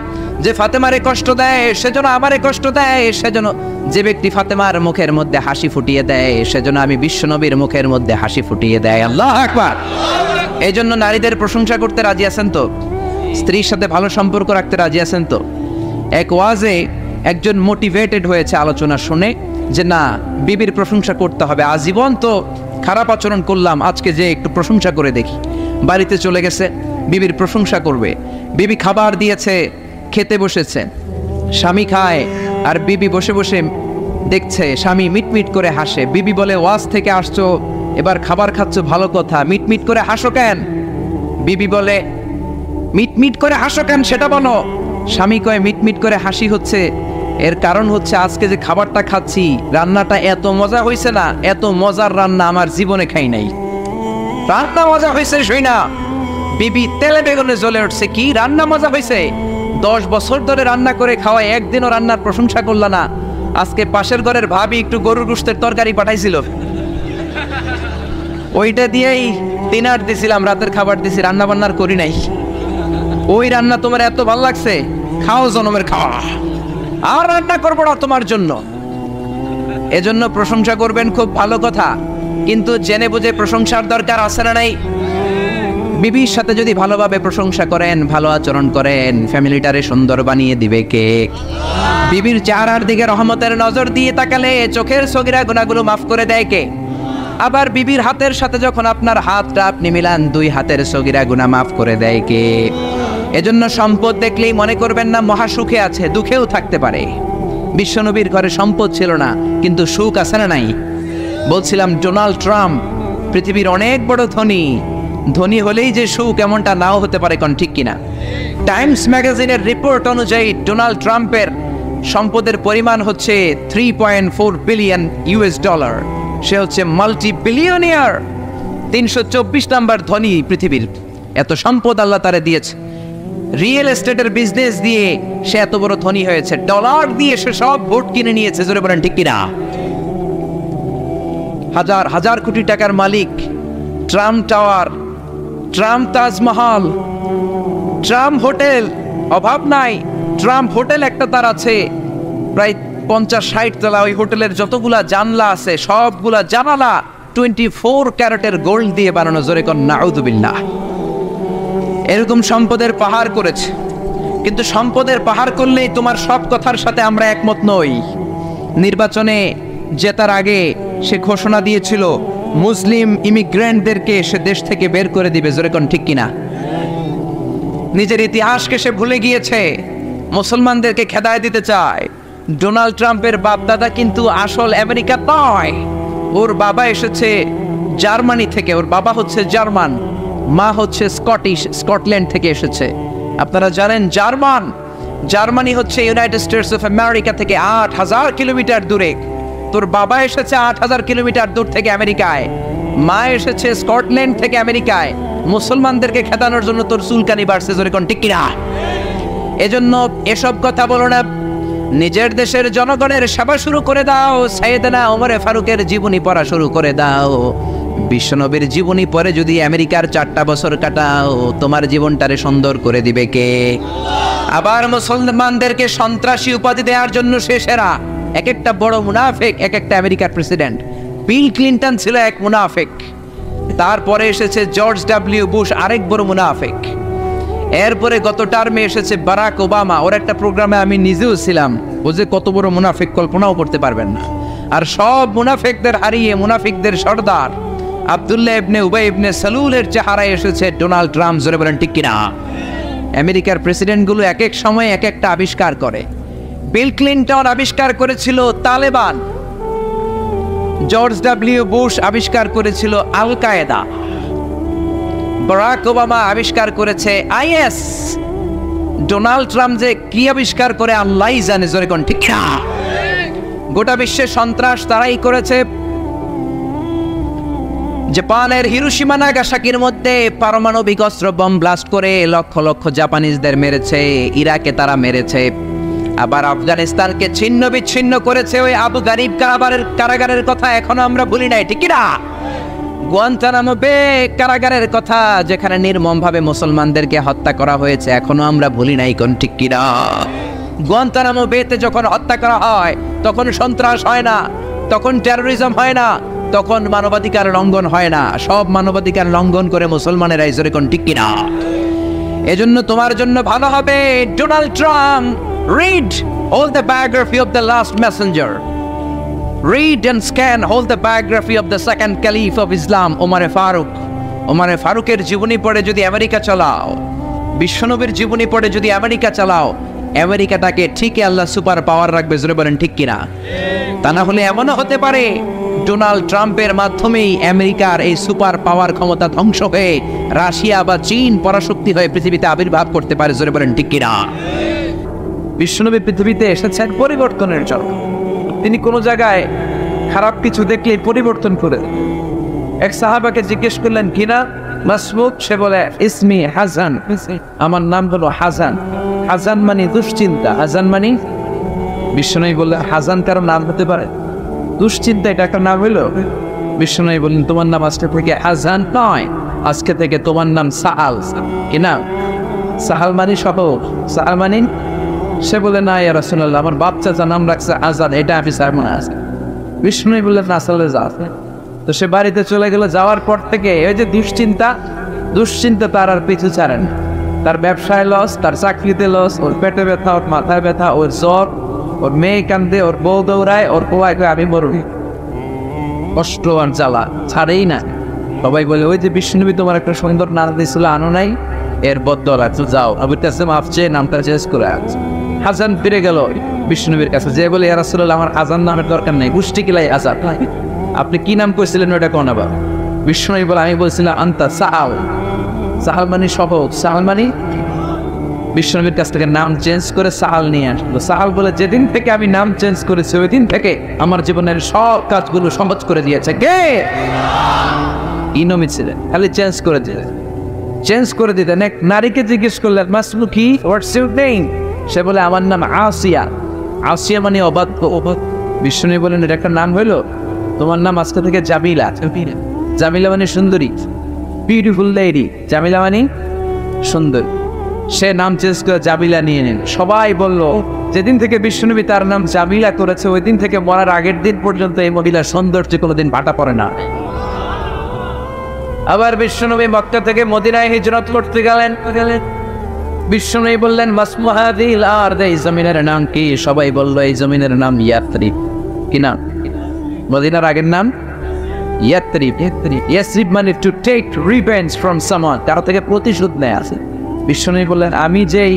যে ফাতেমারে কষ্ট দেয় সেজন্য আমারে কষ্ট দেয়, সেজন্য যে ব্যক্তি ফাতেমার মুখের মধ্যে হাসি ফুটিয়ে দেয় সেজন্য আমি বিশ্বনবীর মুখের মধ্যে হাসি ফুটিয়ে দেয়। আল্লাহু আকবার। এই জন্য নারীদের প্রশংসা করতে রাজি আছেন তো? স্ত্রীর সাথে ভালো সম্পর্ক রাখতে রাজি আছেন তো? এক ওয়াজে একজন মোটিভেটেড হয়েছে আলোচনা শুনে যে না, বিবির প্রশংসা করতে হবে, আজীবন তো খারাপ আচরণ করলাম, আজকে যে একটু প্রশংসা করে দেখি। বাড়িতে চলে গেছে, বিবির প্রশংসা করবে। বিবি খাবার দিয়েছে, খেতে বসেছে, স্বামী খায় আর বিবি বসে বসে দেখছে, স্বামী মিটমিট করে হাসে। বিবি বলে ওয়াজ থেকে আসছো, এবার খাবার খাচ্ছ, ভালো কথা, মিটমিট করে হাসো কেন? বিবি বলে মিটমিট করে হাসো কেন সেটা বলো। স্বামী কয় মিটমিট করে হাসি হচ্ছে, এর কারণ হচ্ছে আজকে যে খাবারটা খাচ্ছি রান্নাটা এত মজা হয়েছে না, এত মজার রান্না আমার জীবনে খাই নাই। রান্না মজা হয়েছে শুই না, বিবি তেলে বেগুনে জ্বলে উঠছে, কি রান্না মজা হয়েছে। 10 বছর ধরে রান্না করে খাওয়ায় একদিনও রান্নার প্রশংসা করলা না। আজকে পাশের ঘরের ভাবি একটু গরুর গোশতের তরকারি পাঠাইছিল, ওইটা দিয়েই ডিনার দিছিলাম, রাতের খাবার দিছি, রান্না বান্নার করি নাই। ওই রান্না তোমার এত ভালো লাগছে, খাও জনমের খাওয়া, আর রান্না করবো না তোমার জন্য। এজন্য প্রশংসা করবেন খুব ভালো কথা, কিন্তু জেনে বুঝে প্রশংসার দরকার আছে না নাই? বিবির সাথে যদি ভালোভাবে প্রশংসা করেন, ভালো আচরণ করেন, ফ্যামিলিটারে সুন্দর বানিয়ে দিবে কে? বিবির চেহারার দিকে রহমতের নজর দিয়ে তাকালে চোখের সগীরা গুনাহগুলো মাফ করে দেয় কে? আবার বিবির হাতের সাথে যখন আপনার হাতটা আপনি মিলান, 2 হাতের সগীরা গুনাহ মাফ করে দেয় কে? এজন্য সম্পদ দেখলেই মনে করবেন না মহা সুখে আছে, দুঃখেও থাকতে পারে। বিশ্বনবীর ঘরে সম্পদ ছিল না, কিন্তু সুখ আছে না নাই? বলছিলাম ডোনাল্ড ট্রাম্প পৃথিবীর অনেক বড় ধনী, ধনী হলেই যে সুখ এমনটা নাও হতে পারে, কোন ঠিক কিনা? টাইমস ম্যাগাজিনের রিপোর্ট অনুযায়ী ডোনাল্ড ট্রাম্পের সম্পদের পরিমাণ হচ্ছে 3.4 বিলিয়ন ইউএস ডলার। সে হচ্ছে মাল্টি বিলিয়নিয়ার, 324 নাম্বার ধনী পৃথিবীর। এত সম্পদ আল্লাহ তারে দিয়েছে। রিয়েল এস্টেটের বিজনেস দিয়ে সে এত বড় ধনী হয়েছে, ডলার দিয়ে সে সব ভোট কিনে নিয়েছে, জোরে বলেন ঠিক কিনা? হাজার হাজার কোটি টাকার মালিক। Trump Tower, Trump Taj Mahal, Trump Hotel, অভাব নাই। ট্রাম্প হোটেল একটা তার আছে প্রায় 50-60 তলা। ওই হোটেলের যতগুলা জানলা আছে সবগুলা জানালা 24 ক্যারেটের গোল্ড দিয়ে বানানো, জোরে কোন নাউযুবিল্লাহ। এরকম সম্পদের পাহাড় করেছে। কিন্তু সম্পদের পাহাড় করলেই তোমার সব কথার সাথে আমরা একমত নই। নির্বাচনে জেতার আগে সে ঘোষণা দিয়েছিল মুসলিম ইমিগ্রেন্টদেরকে সে দেশ থেকে বের করে দিবে, জোরে কোন ঠিক কিনা? নিজের ইতিহাসকে সে ভুলে গিয়েছে, মুসলমানদেরকে খেদায় দিতে চায়। ডোনাল্ড ট্রাম্পের বাপ দাদা কিন্তু আসল আমেরিকা নয়, ওর বাবা এসেছে জার্মানি থেকে, ওর বাবা হচ্ছে জার্মান, মা হচ্ছে স্কটিশ, স্কটল্যান্ড থেকে এসেছে। আপনারা জানেন জার্মানি হচ্ছে ইউনাইটেড স্টেটস অফ আমেরিকা থেকে 8000 কিলোমিটার দূরে। তোর বাবা এসেছে 8000 কিলোমিটার দূর থেকে আমেরিকায়, মা এসেছে স্কটল্যান্ড থেকে আমেরিকায়। মুসলমানদেরকে খেদানোর জন্য তোর চুলকানি বাড়ছে, জোরে কোন ঠিক কিনা? এজন্য এসব কথা বলো না, নিজের দেশের জনগণের সেবা শুরু করে দাও। সাইয়েদনা ওমরে ফারুকের জীবনী পড়া শুরু করে দাও। বিশ্বনবীর জীবনী পড়ে যদি আমেরিকার 4টা বছর কাটাও, তোমার জীবনটারে সুন্দর করে দিবে কে? আবার মুসলমানদেরকে সন্ত্রাসী উপাধি দেওয়ার জন্য সে সেরা। এক একটা বড় মুনাফিক, এক একটা আমেরিকার প্রেসিডেন্ট। বিল ক্লিন্টন ছিল এক মুনাফিক, তারপরে এসেছে জর্জ ডব্লিউ বুশ, আরেক বড় মুনাফিক। এরপরে গত টার্মে এসেছে বারাক ওবামা। ওর একটা প্রোগ্রামে আমি নিজেও ছিলাম, ও যে কত বড় মুনাফিক কল্পনাও করতে পারবেন না। আর সব মুনাফিকদের হারিয়ে মুনাফিকদের সর্দার আব্দুল্লাহ ইবনে উবাই ইবনে সালুলের চেহারায় এসেছে ডোনাল্ড ট্রাম্প, জোরে বলেন ঠিক কিনা? আমেরিকার প্রেসিডেন্টগুলো এক এক সময় এক একটা আবিষ্কার করে। বিল ক্লিন্টন আবিষ্কার করেছিল তালেবান, জর্জ ডব্লিউ বুশ আবিষ্কার করেছিল আল কায়েদা, বারাক ওবামা আবিষ্কার করেছে আইএস, ডোনাল্ড ট্রাম্প যে কি আবিষ্কার করে আল্লাহই জানে, জোরে কোন ঠিক না? গোটা বিশ্বে সন্ত্রাস তারাই করেছে। জাপানের হিরোশিমা নাগাসাকির মধ্যে পারমাণবিক অস্ত্র বম ব্লাস্ট করে লক্ষ লক্ষ জাপানিজদের মেরেছে, ইরাকে তারা মেরেছে। আবার আফগানিস্তানকে ছিন্ন বিচ্ছিন্ন করেছে ওই আবু গারিব কারাগারের কথা এখনো আমরা ভুলি নাই, ঠিক না? গুয়ান্তানামো বে কারাগারের কথা, যেখানে নির্মমভাবে মুসলমানদেরকে হত্যা করা হয়েছে, এখনো আমরা ভুলি নাই, কোন ঠিক কিনা? গুয়ান্তানামো বেতে যখন হত্যা করা হয় তখন সন্ত্রাস হয় না, তখন টেরোরিজম হয় না, তখন মানবাধিকার লঙ্ঘন হয় না। সব মানবাধিকার লঙ্ঘন করে মুসলমানেরা, জোরে কোন ঠিক কিনা? এজন্য তোমার জন্য ভালো হবে Donald Trump read all the biography of the last messenger, read and scan all the biography of the second caliph of Islam, ওমরে ফারুক। ওমরে ফারুকের জীবনী পড়ে যদি আমেরিকা চালাও, বিশ্বনবীর জীবনী পড়ে যদি আমেরিকা চালাও, আমেরিকাটাকে ঠিকই আল্লাহ সুপার পাওয়ার রাখবে, জোরে বলেন ঠিক কিনা? তা না হলে এমনও হতে পারে ডোনাল্ড ট্রাম্পের মাধ্যমেই আমেরিকার এই সুপার পাওয়ার ক্ষমতা ধ্বংস হয়ে রাশিয়া বা চীন পরাশক্তি হয়ে পৃথিবীতে আবির্ভাব করতে পারে। জোরে বলেন ঠিক কিনা? বিশ্বনবী পৃথিবীতে এসেছেন পরিবর্তনের জন্য। তিনি কোনো জায়গায় খারাপ কিছু দেখলেই পরিবর্তন করে দেন। এক সাহাবাকে জিজ্ঞেস করলেন কিনা মাসমুদ, সে বলে ইসমি হাসান, আমার নাম হলো হাসান। হাসান মানে দুশ্চিন্তা। হাসান মানে, বিশ্বনবী বললেন হাসান কারো নাম হতে পারে? দুশ্চিন্তা এটা একটা নাম হইল? বিশ্বনবী বললেন তোমার নাম আজকে থেকে হাসান নয়, আজকে থেকে তোমার নাম সাহাল। কি নাম? সাহাল মানে সহ সাহাল মানে? সে বলে না ইয়া রাসূলুল্লাহ, আমার বাপ চাচা নাম রাখছে আজাদ, এটা আমি স্যার মনে আছে। বিষ্ণু বললেন আসলে যা। তো সে বাড়িতে চলে গেল। যাওয়ার পর থেকে ওই যে দুশ্চিন্তা তার আর পিছু ছাড়েন। তার ব্যবসায় লস, তার চাকরিতে লস, ওর পেটে ব্যথা, ওর মাথায় ব্যথা, ওর জ্বর, ওর মেয়ে কান্দে, ওর বউ দৌড়ায়, ওর পোয়ায় আমি মরুন। কষ্ট আর জ্বালা ছাড়েই না। সবাই বলে ওই যে বিষ্ণুবী তোমার একটা সুন্দর নাম দিয়েছিল আনো নাই, এর বদলা তো যাও আবু কাসেম আপচে নামটা চেঞ্জ করে আছে। হাসান ফিরে গেল বিষ্ণুবীর কাছে, যে বলে ইয়া রাসূলুল্লাহ আমার হাসান নামের দরকার নেই, গোষ্ঠী কিলাই আজাদ, আপনি কি নাম কইছিলেন ওটা কোন আবার? বিষ্ণুবী বলে আমি বলছিলাম আন্তা সাহাল। সাহাল মানে সহজ, সাহাল মানে? বিষ্ণুবীর কাছ থেকে নাম চেঞ্জ করে সাহাল নিয়ে আসলো। সাহাল বলে যেদিন থেকে আমি নাম চেঞ্জ করেছি ওই দিন থেকে আমার জীবনের সব কাজগুলো সহজ করে দিয়েছে। কে? ইনমি ছিলেন, খালি চেঞ্জ করে দিলেন। চেঞ্জ করে দিতেন। এক নারীকে জিজ্ঞেস করলেন মাসমু কি, হোয়াটস ইউর নেম? সে বলে আমার নাম আসিয়া। আসিয়া মানে অবাধ্য। বিষ্ণু বলেন এটা একটা নাম হইলো? তোমার নাম আজকে থেকে জামিলা। জামিলা মানে সুন্দরী, বিউটিফুল লেডি। জামিলা মানে সুন্দরী। সে নাম চেঞ্জ করে জামিলা নিয়ে নেন। সবাই বলল যেদিন থেকে বিষ্ণুনবী তার নাম জামিলা করেছে ওই দিন থেকে মরার আগের দিন পর্যন্ত এই মহিলার সৌন্দর্যে কোনোদিন ভাটা পড়ে না। আবার বিশ্বনবী মক্কা থেকে মদিনায় হিজরত করতে গেলেন। বিশ্বনবী বললেন মাসমু হাযিহিল আরদ, এই জমিনের নাম কি? সবাই বলল এই জমিনের নাম ইয়াসরিব। কি নাম? মদিনার আগের নাম ইয়াসরিব। ইয়াসরিব মানে to take revenge from someone, কারো থেকে প্রতিশোধ নেয় আছে। বিশ্বনবী বললেন আমি যেই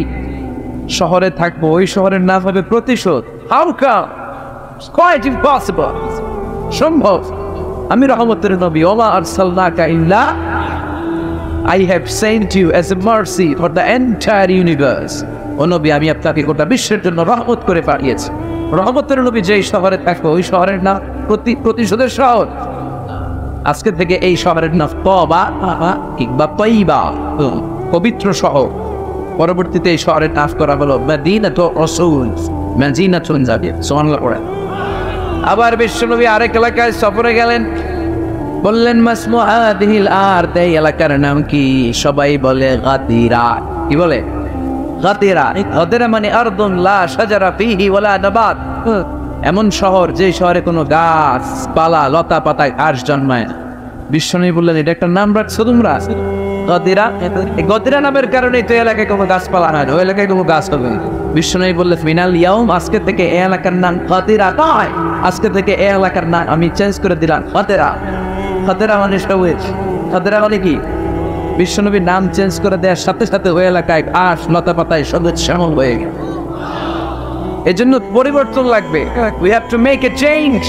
শহরে থাকবো ওই শহরের নাম হবে প্রতিশোধ। How come? It's quite impossible. সম্ভব? আমি রহমতের নবী, ওমা আরসালনাকা ইল্লা I have sent you as a mercy for the entire universe. ও নবী আমি আপনাকে গোটা বিশ্বের জন্য রহমত করে পাঠিয়েছি। রহমতের নবী যেই শহরে থাকবো ওই শহরের নাম প্রতিশোধের শহর। আজকে থেকে এই শহরের নাম তবা কিংবা তৈবা, পবিত্র শহর। পরবর্তীতে এই শহরের নাম করা হলো মদিনাতুর রাসূল, মদিনাতুন জাবির। সুবহানাল্লাহ পড়েন। আবার বিশ্বনবী আরেক এলাকায় সফরে গেলেন। বললেন মাসমু হাযিহিল আরদ, এই এলাকার নাম কি? সবাই বলে গাদিরা। কি বলে? গাদিরা। গাদিরা মানে আরদুন লা শাজারা ফীহি ওয়ালা নাবাত, এমন শহর যে শহরে কোনো গাছ পালা লতা পাতায় ঘাস জন্মায় না। বিশ্বনবী বললেন এটা একটা নাম রাখছো তোমরা গাদিরা? এই গাদিরা নামের কারণেই তো এলাকায় কোনো গাছপালা হয় না, ওই এলাকায় কোনো গাছ হবে না। বিশ্বনবী বললেন মিনাল ইয়াউম, আজকে থেকে এই এলাকার নাম গাদিরা নয়, আজকে থেকে এই এলাকার নাম আমি চেঞ্জ করে দিলাম গাদিরা। গাদিরা মানে সবুজ। গাদিরা মানে কি? বিশ্বনবী নাম চেঞ্জ করে দেওয়ার সাথে সাথে ওই এলাকায় ঘাস লতা পাতায় সবুজ শ্যামল হয়ে গেল। এজন্য পরিবর্তন লাগবে। We have to make a change.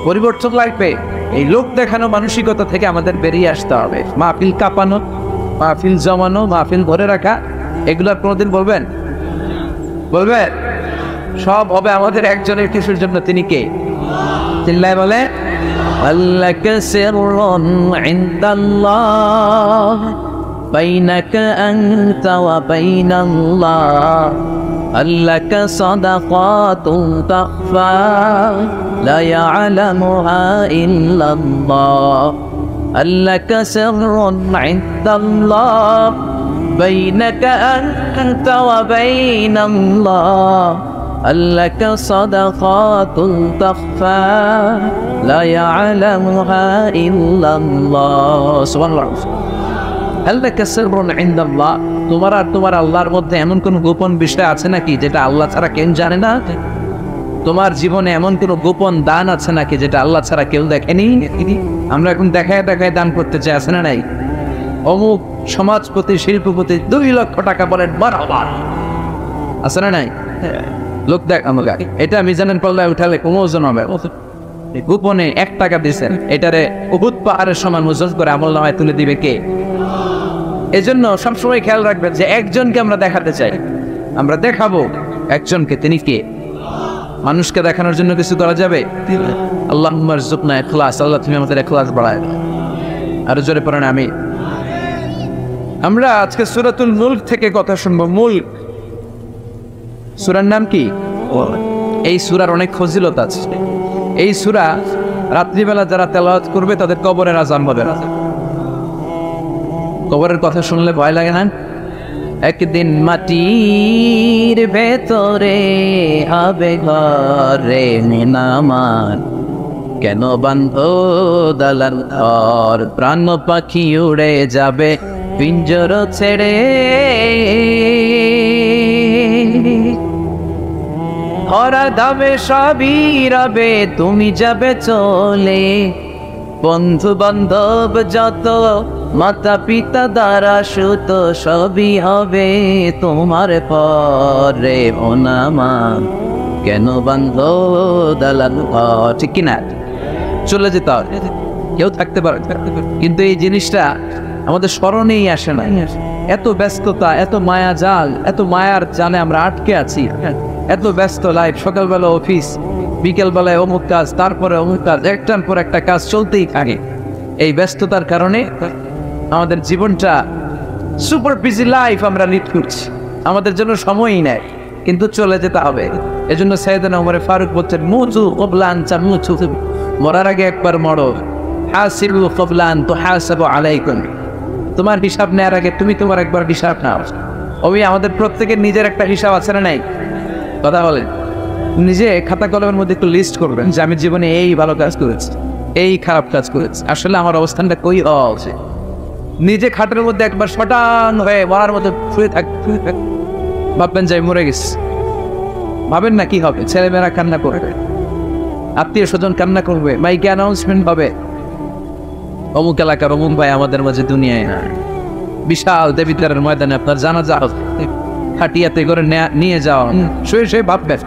পরিবর্তন লাগবে। এই লোক দেখানো মানসিকতা থেকে আমাদের বেরিয়ে আসতে হবে। মাহফিল কাঁপানো, মাহফিল জমানো, মাহফিল ধরে রাখা, এগুলো কোনোদিন বলবেন? বলবেন? সব হবে আমাদের একজনের কিছুর জন্য। তিনি কে? চিল্লায় বলে আল্লাকা সিররুন ইনদাল্লাহ বাইনাকা আনতা ওয়া বাইনাল্লাহ, আল্লাকা সাদাকাতুন তাখফা লা ইয়ালামুহা ইল্লাল্লাহ, আল্লাকা সিররুন ইনদাল্লাহ বাইনাকা আনতা ওয়া বাইনাল্লাহ, আল্লাকা সাদাকাতুন তাখফা লা ইয়ালামুহা ইল্লাল্লাহ। সুবহানাল্লাহ। আল্লাকা সিররুন ইনদাল্লাহ, তোমার আর তোমার আল্লাহর মধ্যে এমন কোন গোপন বিষয় আছে নাকি যেটা আল্লাহ ছাড়া কেউ জানে না? তোমার জীবনে এমন কোন গোপন দান আছে নাকি যেটা আল্লাহ ছাড়া কেউ দেখেনি? আমরা এখন দেখায় দেখায় দান করতে চাই, আছে না নাই? অমুক সমাজপতি শিল্পপতি 2 লক্ষ টাকা বলেন মারহাবা, আছে না নাই? লোক দেখ আমাকে এটা মিজানের পাল্লায় উঠালে কোনো ওজন হবে? গোপনে 1 টাকা দিয়েছেন, এটারে উহুদ পাহাড়ের সমান ওজন করে আমলনামায় তুলে দিবে কে? এজন্য সবসময় খেয়াল রাখবেন যে একজনকে আমরা দেখাতে চাই, আমরা দেখাবো একজনকে, তিনি কে? মানুষকে দেখানোর জন্য কিছু করা যাবে? আল্লাহুম্মা রযুকনা ইখলাস, আল্লাহ তুমি আমাদের ইখলাস বাড়ায়। আর জোরে পড়েন আমিন। আমরা আজকে সূরাতুল মুলক থেকে কথা শুনবো। মুলক সূরার নাম কি? এই সূরার অনেক ফজিলত আছে। এই সূরা রাত্রিবেলা যারা তেলাওয়াত করবে তাদের কবরের আযাব হবে না। কবরের কথা শুনলে ভয় লাগে না? একদিন মাটির ভেতরে হবে ঘরে মিনামান, কেন বান্ধ দালান ঘর, প্রাণ পাখি উড়ে যাবে পিঞ্জর ছেড়ে, ধরা দাবে সবই রবে তুমি যাবে চলে, বন্ধু বান্ধব যত মাতা পিতা দ্বারা সুত সবই হবে তোমার পরে ওনামান, কেন বান্ধ দালান ঘর। ঠিক কিনা? চলে যেতে হবে, কেউ থাকতে পারে, কিন্তু এই জিনিসটা আমাদের স্মরণেই আসে না। এত ব্যস্ততা, এত মায়া জাল, এত মায়ার জালে আমরা আটকে আছি। এত ব্যস্ত লাইফ, সকালবেলা অফিস, বিকেলবেলায় অমুক কাজ, তারপরে অমুক কাজ, একটার পর একটা কাজ চলতেই থাকে। এই ব্যস্ততার কারণে আমাদের জীবনটা সুপার বিজি লাইফ আমরা লিড করছি, আমাদের জন্য সময়ই নেই, কিন্তু চলে যেতে হবে। এজন্য সাইয়েদনা ওমর ফারুক বলছেন, মুতু ক্বাবলা আন তামুতু, মরার আগে একবার মরো, হাসিবু ক্বাবলা আন তুহাসাবু আলাইকুম, তোমার হিসাব নেওয়ার আগে তুমি তোমার একবার হিসাব নাও। ওই আমাদের প্রত্যেকের নিজের একটা হিসাব আছে না নাই? কথা বলেন, নিজে খাতা কলমের মধ্যে একটু লিস্ট করবেন যে আমি জীবনে এই ভালো কাজ করেছি, এই খারাপ কাজ করেছি, আসলে আমার অবস্থানটা কই হওয়া উচিত। নিজে খাটের মধ্যে একবার শটান হয়ে মরার মতো শুয়ে থাক, ভাববেন যে মরে গেছি। ভাবেন না কি হবে? ছেলেমেয়েরা কান্না করবে, আত্মীয় স্বজন কান্না করবে, মাইকে অ্যানাউন্সমেন্ট হবে, অমুক এলাকার অমুক ভাই আমাদের মাঝে দুনিয়ায় না। বিশাল দেবিদ্বারের ময়দানে আপনার জানাজা হাটিয়াতে করে নিয়ে যাওয়া, শুয়ে শুয়ে ভাববেন।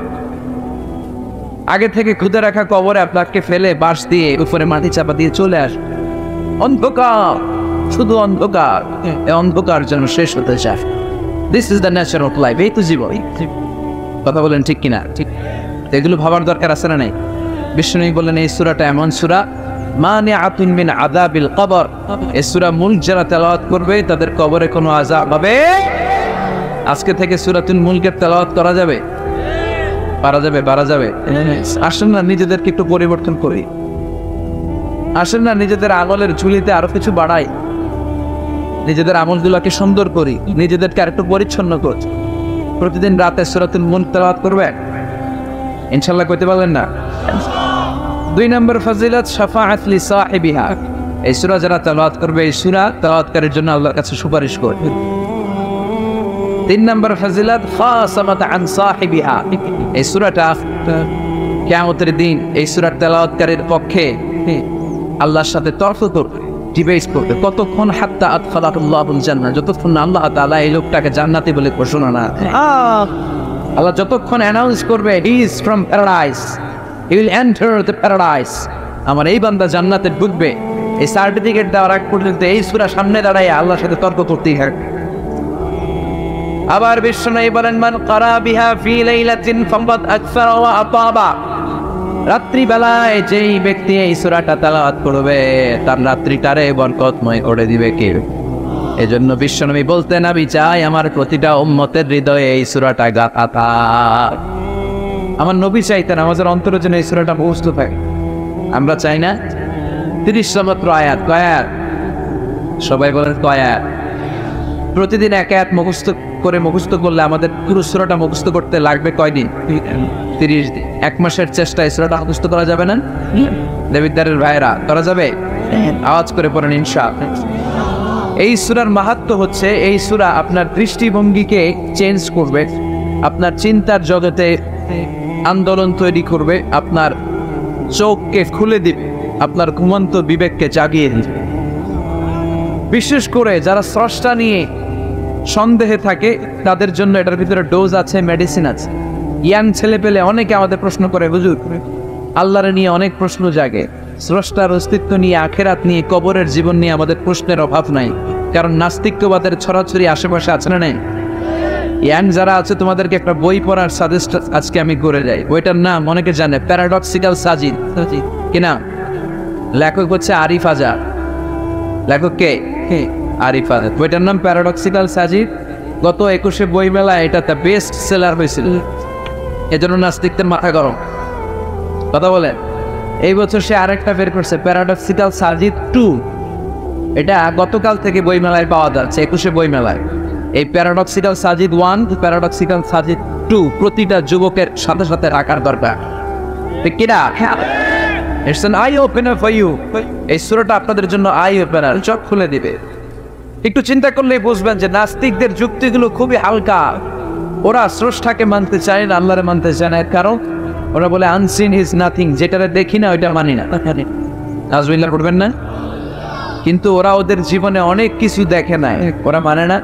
আগে থেকে খুদে রাখা কবরে আপনাকে ফেলে বাঁশ দিয়ে উপরে মাটি চাপা দিয়ে চলে আস, অন্ধকার, শুধু অন্ধকার। এই অন্ধকার যেন শেষ হতে চায়। This is the Nature of life. এই তো জীবন। কথা বলেন ঠিক কিনা? ঠিক। এগুলো ভাবার দরকার আছে না নাই? বিষ্ণু বললেন এই সূরাটা এমন সূরা, মানিআতুন মিন আযাবিল কবর। এই সূরা মুলক যারা তেলাওয়াত করবে তাদের কবরে কোনো আযাব হবে। আজকে থেকে সূরাতুল মুলকের তেলাওয়াত করা যাবে? পারা যাবে? পারা যাবে? আসেন না নিজেদেরকে একটু পরিবর্তন করি, আসেন না নিজেদের আমলের ঝুলিতে আরো কিছু বাড়াই, নিজেদের আমলগুলোকে সুন্দর করি, নিজেদেরকে আরেকটু পরিচ্ছন্ন করি। প্রতিদিন রাতে সূরাতুল মুলক তেলাওয়াত করবে, ইনশাআল্লাহ কইতে পারলেন না? 2 নম্বর ফজিলত, শাফাআত লি সাহিবিহা। এই সূরা যারা তেলাওয়াত করবে, এই সূরা তেলাওয়াতকারীর জন্য আল্লাহর কাছে সুপারিশ করবে। 3 নম্বর ফজিলত, খাসামাত আন সাহিবিহা। এই সূরাটা কিয়ামতের দিন এই সূরার তেলাওয়াতকারীর পক্ষে আল্লাহর সাথে তর্ক করবে, ডিবেট করবে। কতক্ষণ? হাত্তা আদখালাহুল্লাহুল জান্নাহ, যতক্ষণ না আল্লাহ তাআলা এই লোকটাকে জান্নাতি বলে ঘোষণা না দেয়। আল্লাহ যতক্ষণ অ্যানাউন্স করবে he is from paradise, he will enter the paradise, আমার এই বান্দা জান্নাতে ঢুকবে, এই সার্টিফিকেট দেওয়ার আগ পর্যন্ত এই সূরা সামনে দাঁড়ায় আল্লাহর সাথে তর্ক করতেই থাকবে। আবার বিশ্বনবী বলেন, মান ক্বারা বিহা ফি লাইলাতিন ফাকাদ আকসারা ওয়া আতাবা। রাত্রি বেলায় যেই ব্যক্তি এই সূরাটা তেলাওয়াত করবে তার রাত্রিটারে বরকতময় করে দিবে কে? এজন্য বিশ্বনবী বলতেন, আমি চাই আমার প্রতিটা উম্মতের হৃদয়ে এই সূরাটা গাথা থাক। আমার নবী চাইতেন আমাদের অন্তরে যেন এই সূরাটা মুখস্থ থাকে। আমরা চাই না? 30 মাত্র আয়াত। কয় আয়াত? সবাই বলেন কয় আয়াত? প্রতিদিন এক আয়াত মুখস্থ করলে আমাদের পুরো সূরাটা মুখস্থ করতে লাগবে কয়দিন? 30 দিন। 1 মাসের চেষ্টায় সূরাটা মুখস্থ করা যাবে না? দেবিদ্বারের ভাইরা করা যাবে? আওয়াজ করে পড়েন ইনশাআল্লাহ। এই সূরার মাহাত্ম্য হচ্ছে, এই সূরা আপনার দৃষ্টিভঙ্গিকে চেঞ্জ করবে, আপনার চিন্তার জগতে আন্দোলন তৈরি করবে, আপনার চোখকে খুলে দিবে, আপনার ঘুমন্ত বিবেককে জাগিয়ে দিবে। বিশেষ করে যারা স্রষ্টা নিয়ে সন্দেহে থাকে তাদের জন্য এটার ভিতরে ডোজ আছে, মেডিসিন আছে। ইয়াং ছেলে পেলে অনেকে আমাদের প্রশ্ন করে, হুজুর আল্লাহর নিয়ে অনেক প্রশ্ন জাগে, স্রষ্টার অস্তিত্ব নিয়ে, আখেরাত নিয়ে, কবরের জীবন নিয়ে আমাদের প্রশ্নের অভাব নাই। কারণ নাস্তিক্যবাদের ছড়াছড়ি আশেপাশে আছে না? নেই? ইয়াং যারা আছে তোমাদেরকে একটা বই পড়ার সাজেস্ট আজকে আমি করে যাই। বইটার নাম অনেকে জানে, প্যারাডক্সিক্যাল সাজিদ। কিনা? লেখক হচ্ছে আরিফ আজাদ। লেখক কে? আরিফ আজাদ। বইটার নাম প্যারাডক্সিক্যাল সাজিদ। গত 21শে বই মেলা এটা বেস্ট সেলার হয়েছিল, এজন্য নাস্তিকদের মাথা গরম। কথা বলেন, এই বছর সে আরেকটা বের করছে, প্যারাডক্সিক্যাল সাজিদ 2। এটা গতকাল থেকে বই মেলায় পাওয়া যাচ্ছে, 21শে বই মেলায়। এই প্যারাডক্সিক্যাল সাজিদ 1, প্যারাডক্সিক্যাল সাজিদ 2 প্রতিটা যুবকের সাথে সাথে রাখার দরকার। ঠিক কিনা? It's an eye opener for you. এই সূরাটা আপনাদের জন্য আই ওপেনার, চোখ খুলে দিবে। একটু চিন্তা করলেই বুঝবেন যে নাস্তিকদের যুক্তিগুলো খুবই হালকা। ওরা স্রষ্টাকে মানতে চায় না, আল্লাহরে মানতে চায় না। কারণ ওরা বলে আনসিন ইজ নাথিং, যেটারে দেখি না ওইটা মানি না। নাউজুবিল্লাহ পড়বেন না? কিন্তু ওরা ওদের জীবনে অনেক কিছু দেখে নাই, ওরা মানে না।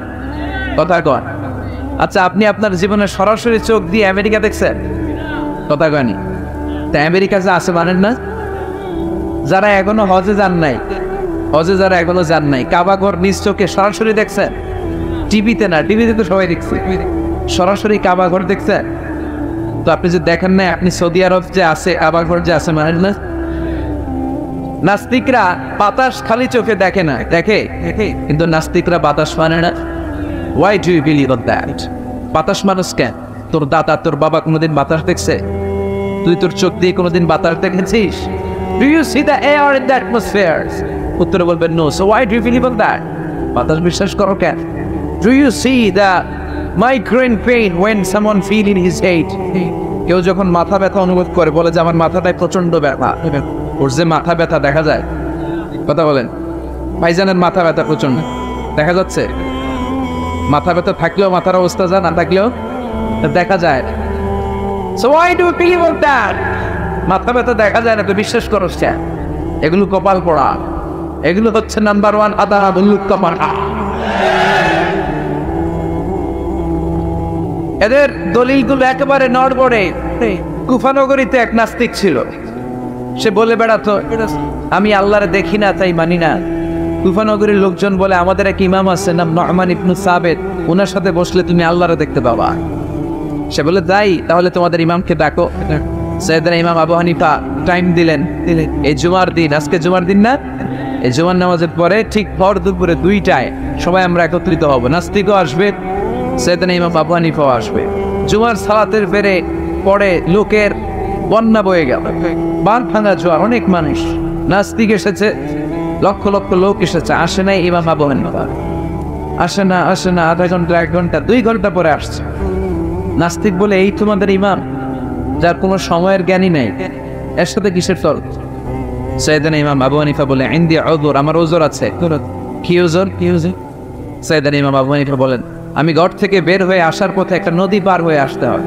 কথা কন। আচ্ছা, আপনি আপনার জীবনে সরাসরি চোখ দিয়ে আমেরিকা দেখছেন? কথা কয়নি। তা আমেরিকা যে আছে মানেন না? যারা এখনো হজে যান নাই, যারা এখনো যান নাই, কাবা ঘর নিজ চোখে সরাসরি দেখছেন? টিভিতে না, টিভিতে তো সবাই দেখছে, সরাসরি কাবা ঘর দেখছেন? তো আপনি যে দেখেন না, আপনি সৌদি আরব যে আছে, কাবা ঘর যে আছে মানেন না? নাস্তিকরা বাতাস খালি চোখে দেখে না, দেখে কিন্তু নাস্তিকরা বাতাস মানে না। Why do you believe on that? বাতাস মানুষ কেন? তোর দাদা, তোর বাবা কোনোদিন বাতাস দেখছে? তুই তোর চোখ দিয়ে কোনোদিন বাতাস দেখেছিস? Do you see the air in the atmosphere? উত্তরে বলবেন no. So why do you believe on that? বাতাস বিশ্বাস করো কেন? Do you see the migraine pain when someone feel in his head? কেউ যখন মাথা ব্যথা অনুভব করে বলে যে আমার মাথাটায় প্রচন্ড ব্যথা, ওর যে মাথা ব্যথা দেখা যায়। কথা বলেন, ভাইজানের মাথা ব্যথা প্রচন্ড দেখা যাচ্ছে। মাথা ব্যথা থাকলেও মাথার অবস্থা যা, না থাকলেও দেখা যায়। So why do you believe on that? মাথা ব্যথা দেখা যায় না তো বিশ্বাস করো কেন? এগুলো কপাল পড়া, এগুলো হচ্ছে নাম্বার 1 আদা কপাল। এদের দলিলগুলো একেবারে নড়বড়ে। কুফানগরীতে এক নাস্তিক ছিল, সে বলে বেড়াতো আমি আল্লাহরে দেখি না তাই মানি না। কুফানগরীর লোকজন বলে আমাদের এক ইমাম আছে নাম নু'মান ইবনে সাবিত, ওনার সাথে বসলে তুমি আল্লাহরে দেখতে পাবা। সে বলে তাই, তাহলে তোমাদের ইমামকে ডাকো। সাইয়েদনা ইমাম আবু হানিফা টাইম দিলেন, এই জুমার দিন, আজকে জুমার দিন না, এই জুমার নামাজের পরে ঠিক ভর দুপুরে 2টায় সবাই আমরা একত্রিত হব। নাস্তিকও আসবে, সাইয়েদনা ইমাম আবু হানিফাও আসবে। জুমার সালাতের বেরে পরে লোকের বন্যা বয়ে গেল, বাঁধ ভাঙা জোয়ার, অনেক মানুষ। নাস্তিক এসেছে, লক্ষ লক্ষ লোক এসেছে, আসে নাই ইমাম আবু হানিফা। আসে না আধা ঘন্টা, 1 ঘন্টা, 2 ঘন্টা পরে আসছে। নাস্তিক বলে এই তোমাদের ইমাম, যার কোনো সময়ের জ্ঞানই নেই, এর সাথে কিসের তর্ক? সাইয়েদনা ইমাম আবু হানিফা বলে ইনদি উযর, আমার উযর আছে। কি উযর? সাইয়েদনা ইমাম আবু হানিফা বলেন আমি ঘর থেকে বের হয়ে আসার পথে একটা নদী পার হয়ে আসতে হয়।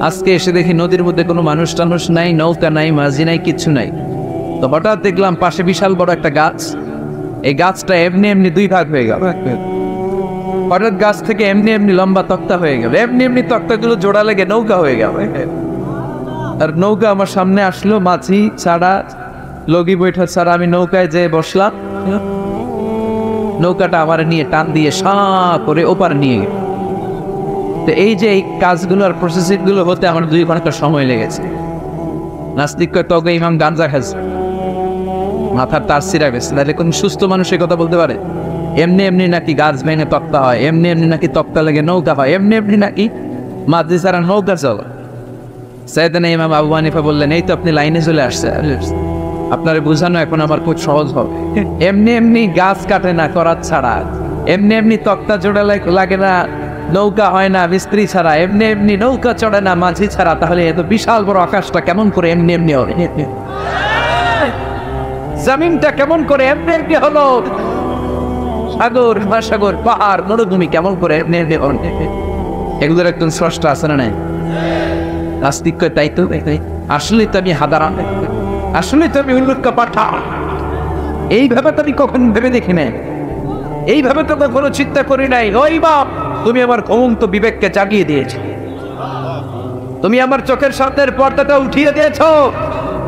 আজকে এসে দেখি নদীর মধ্যে কোনো মানুষ টানুষ নাই, নৌকা নাই, মাঝি নাই, কিচ্ছু নাই। তো হঠাৎ দেখলাম পাশে বিশাল বড় একটা গাছ, এই গাছটা এমনি এমনি 2 ভাগ হয়ে গেল। হঠাৎ গাছ থেকে এমনি এমনি লম্বা তক্তা হয়ে গেল, এমনি এমনি তক্তাগুলো জোড়া লেগে নৌকা হয়ে গেল। আর নৌকা আমার সামনে আসলো, মাঝি ছাড়া, লগি বৈঠা ছাড়া। আমি নৌকায় যেয়ে বসলাম, নৌকাটা আমার নিয়ে টান দিয়ে সাঁ করে ওপার নিয়ে গেল। তো এই যে এই কাজগুলো আর প্রসেসিং গুলো হতে আমার 2 ঘন্টা সময় লেগেছে। নাস্তিক কয় তবে ইমাম গাঞ্জা খাচ্ছে, মাথার তার ছিঁড়া গেছে। তাহলে কোন সুস্থ মানুষ এই কথা বলতে পারে? এমনি এমনি নাকি গাছ ভেঙে তক্তা হয়, এমনি এমনি নাকি তক্তা লেগে নৌকা হয়, এমনি এমনি নাকি মাঝি ছাড়া নৌকা চলে? সাইয়েদনা ইমাম আবু হানিফা বললেন এই তো আপনি লাইনে চলে আসছে, আপনার বোঝানো এখন আমার খুব সহজ হবে। এমনি এমনি গাছ কাটে না করাত ছাড়া, এমনি এমনি তক্তা জোড়া লাগে না, নৌকা হয় না মিস্ত্রি ছাড়া, এমনি এমনি নৌকা চড়ে না মাঝি ছাড়া। তাহলে এত বিশাল বড় আকাশটা কেমন করে এমনি এমনি হবে? জমিনটা কেমন করে এমনি এমনি হলো? সাগর, মহাসাগর, পাহাড়, মরুভূমি কেমন করে এমনি এমনি হলো? এগুলোর একজন স্রষ্টা আছে না নাই? নাস্তিক কয় তাই তো, আসলেই তো আমি হাদারাম, আসলেই তো আমি উল্লুক্কা পাঠা। এইভাবে তো আমি কখন ভেবে দেখি নাই, এইভাবে তো কখনো চিন্তা করি নাই। ওই বাপ, তুমি আমার ঘুমন্ত বিবেককে জাগিয়ে দিয়েছ, তুমি আমার চোখের সামনের পর্দাটা উঠিয়ে দিয়েছ।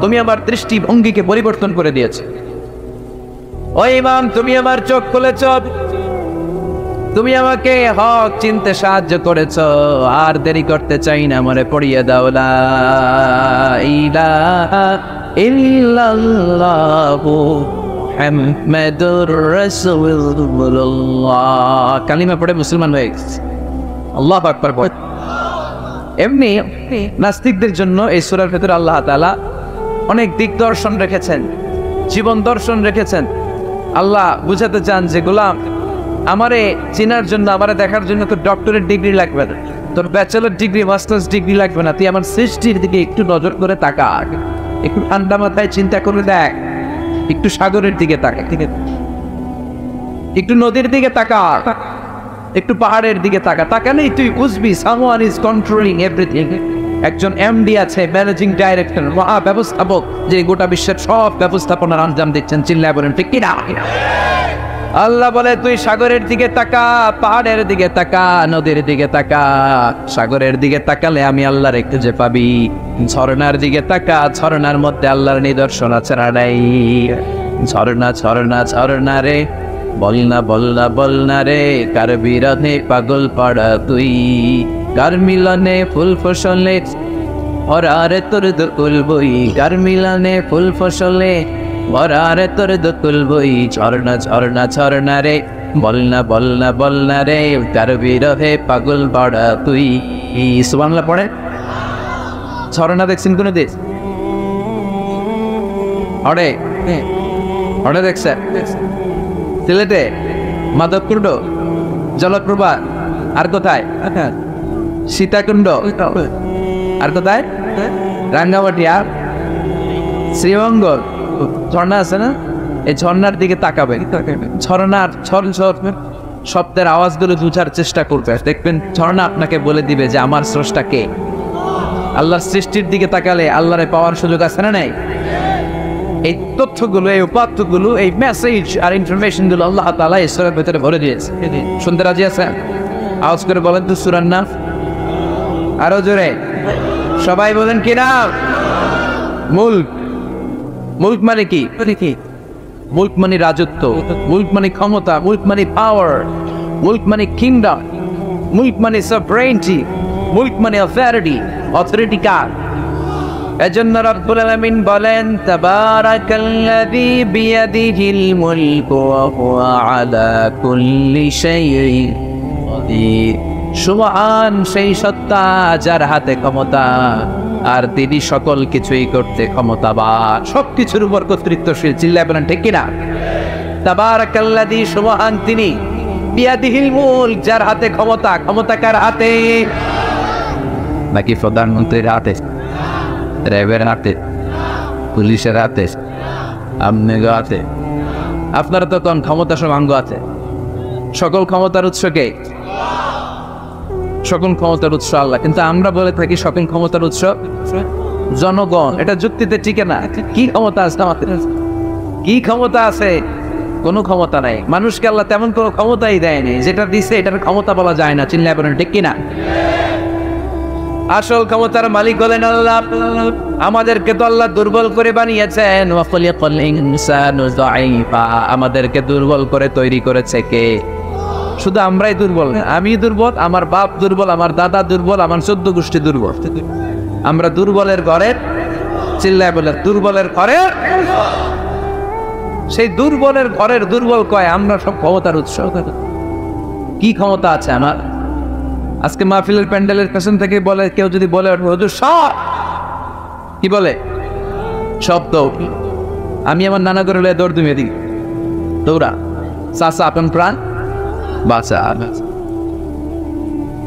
তুমি আমার দৃষ্টিভঙ্গিকে পরিবর্তন করে দিয়েছো। ও ইমাম, তুমি আমার চোখ খুলেছ, তুমি আমাকে হক চিনতে সাহায্য করেছ। আর দেরি করতে চাই না, মনে পড়িয়ে দাও লা ইলাহা ইল্লাল্লাহু মুহাম্মাদুর রাসূলুল্লাহ। কালিমা পড়ে মুসলমান হয়ে গেছে। আল্লাহু আকবার পড়ে। এমনি নাস্তিকদের জন্য এই সূরার ভেতরে আল্লাহ তাআলা অনেক দিক দর্শন রেখেছেন, জীবন দর্শন রেখেছেন। আল্লাহ বুঝাতে চান যে গোলাম, আমারে চেনার জন্য, আমারে দেখার জন্য তোর ডক্টরেট ডিগ্রি লাগবে না, তোর ব্যাচেলর ডিগ্রি, মাস্টার্স ডিগ্রি লাগবে না। তুই আমার সৃষ্টির দিকে একটু নজর করে তাকা, একটু ঠান্ডা মাথায় চিন্তা করে দেখ, একটু সাগরের দিকে তাকা, একটু নদীর দিকে তাকা, একটু পাহাড়ের দিকে তাকা। তাকালেই তুই বুঝবি সামওয়ান ইজ কন্ট্রোলিং এভরিথিং। একজন এমডি আছে, ম্যানেজিং ডাইরেক্টর, মহা ব্যবস্থাপক, যে গোটা বিশ্বের সব ব্যবস্থাপনার আঞ্জাম দিচ্ছেন। চিল্লায় বলেন ঠিক কিনা? আল্লাহ বলে তুই সাগরের দিকে তাকা, পাহাড়ের দিকে তাকা, নদীর দিকে তাকা। সাগরের দিকে তাকালে আমি আল্লাহর একটু যে পাবি। ঝর্ণার দিকে তাকা, ঝর্ণার মধ্যে আল্লাহর নিদর্শন আছে না নাই? ঝর্ণা ঝর্ণা ঝর্ণা রে, বলনা বলনা বলনা রে, কার বিরহে পাগল পাড়া তুই, কার মিলনে ফুল ফসলে ভরারে তোর দুকুল বই, কার মিলনে ফুল ফসলে ভরারে তোর দুকুল বই। ঝর্ণা ঝর্ণা ঝর্ণা রে, বলনা বলনা বলনা রে, কার বিরহে পাগল পাড়া তুই। সুবহানাল্লাহ পড়ে। ঝর্ণা দেখছেন কোন দেশ? অড়ে অড়ে দেখছে সিলেটে, মাধবকুণ্ড, জলপ্রপাত। আর কোথায়? সীতাকুণ্ড। আর কোথায়? রাঙ্গামাটি। আর শ্রীমঙ্গল ঝর্ণা আছে না? এই ঝর্ণার দিকে তাকাবে, ঝর্ণার ঝর ঝর শব্দের আওয়াজগুলো বুঝার চেষ্টা করবে। দেখবেন ঝর্ণা আপনাকে বলে দিবে যে আমার স্রষ্টা কে। আল্লাহর সৃষ্টির দিকে তাকালে আল্লাহরে পাওয়ার সুযোগ আছে না নাই? এই তথ্যগুলো, এই উপাত্তগুলো, এই মেসেজ আর ইনফরমেশনগুলো আল্লাহ তাআলা এই সূরার ভিতরে ভরে দিয়েছে। শুনতে রাজি আছেন? আওয়াজ করে বলেন তো সূরার নাম। আরো জোরে সবাই বলেন কি নাম? মুলক। মুলক মানে কি? মুলক মানে রাজত্ব, মুলক মানে ক্ষমতা, মুলক মানে পাওয়ার, মুলক মানে কিংডম, মুলক মানে সভরেনিটি, মুলক মানে অথরিটি কার? এজন্য রব্বুল আলামিন বলেন তাবারাকাল্লাযী বিয়াদিহিল মুলকু ওয়া হুয়া আলা কুল্লি শাইইন কাদির। সুবহান সেই সত্তা যার হাতে ক্ষমতা, আর তিনি সকল কিছুই করতে ক্ষমতাবান, সবকিছুর উপর কর্তৃত্বশীল। চিল্লায় বলেন ঠিক কিনা? তাবারাকাল্লাযী, সুবহান তিনি, বিয়াদিহিল মুলক, যার হাতে ক্ষমতা। ক্ষমতা কার হাতে? নাকি প্রধানমন্ত্রীর হাতে, র্যাবের হাতে, পুলিশের হাতে, আপনার হাতে? আপনারা তো কোন ক্ষমতা সব আঙ্গ আছে। সকল ক্ষমতার উৎস কে? সকল ক্ষমতার উৎস আল্লাহ। কিন্তু আমরা বলে থাকি সকল ক্ষমতার উৎস জনগণ। এটা যুক্তিতে টিকে না। কি ক্ষমতা আছে আমাদের? কি ক্ষমতা আছে? কোনো ক্ষমতা নাই। মানুষকে আল্লাহ তেমন কোনো ক্ষমতাই দেয়নি। যেটা দিছে এটার ক্ষমতা বলা যায় না। চিল্লায় বলেন ঠিক কিনা? আসল ক্ষমতার মালিক হলেন আল্লাহ। আমাদেরকে তো আল্লাহ দুর্বল করে বানিয়েছেন। আমাদেরকে দুর্বল করে তৈরি করেছে কে? শুধু আমরাই দুর্বল। আমি দুর্বল, আমার বাপ দুর্বল, আমার দাদা দুর্বল, আমার 14 গোষ্ঠী দুর্বল। আমরা দুর্বলের ঘরের, চিল্লায় বলে দুর্বলের ঘরের, সেই দুর্বলের ঘরের দুর্বল কয় আমরা সব ক্ষমতার উৎস। কি ক্ষমতা আছে আমার? আজকে মাহফিলের প্যান্ডেলের পেছন থেকে বলে, কেউ যদি বলে হুজুর সব, কি বলে? শব্দ। আমি আমার নানা করে দৌড় তুমি এদিকে দৌড়া, চাচা আপন প্রাণ বাঁচা।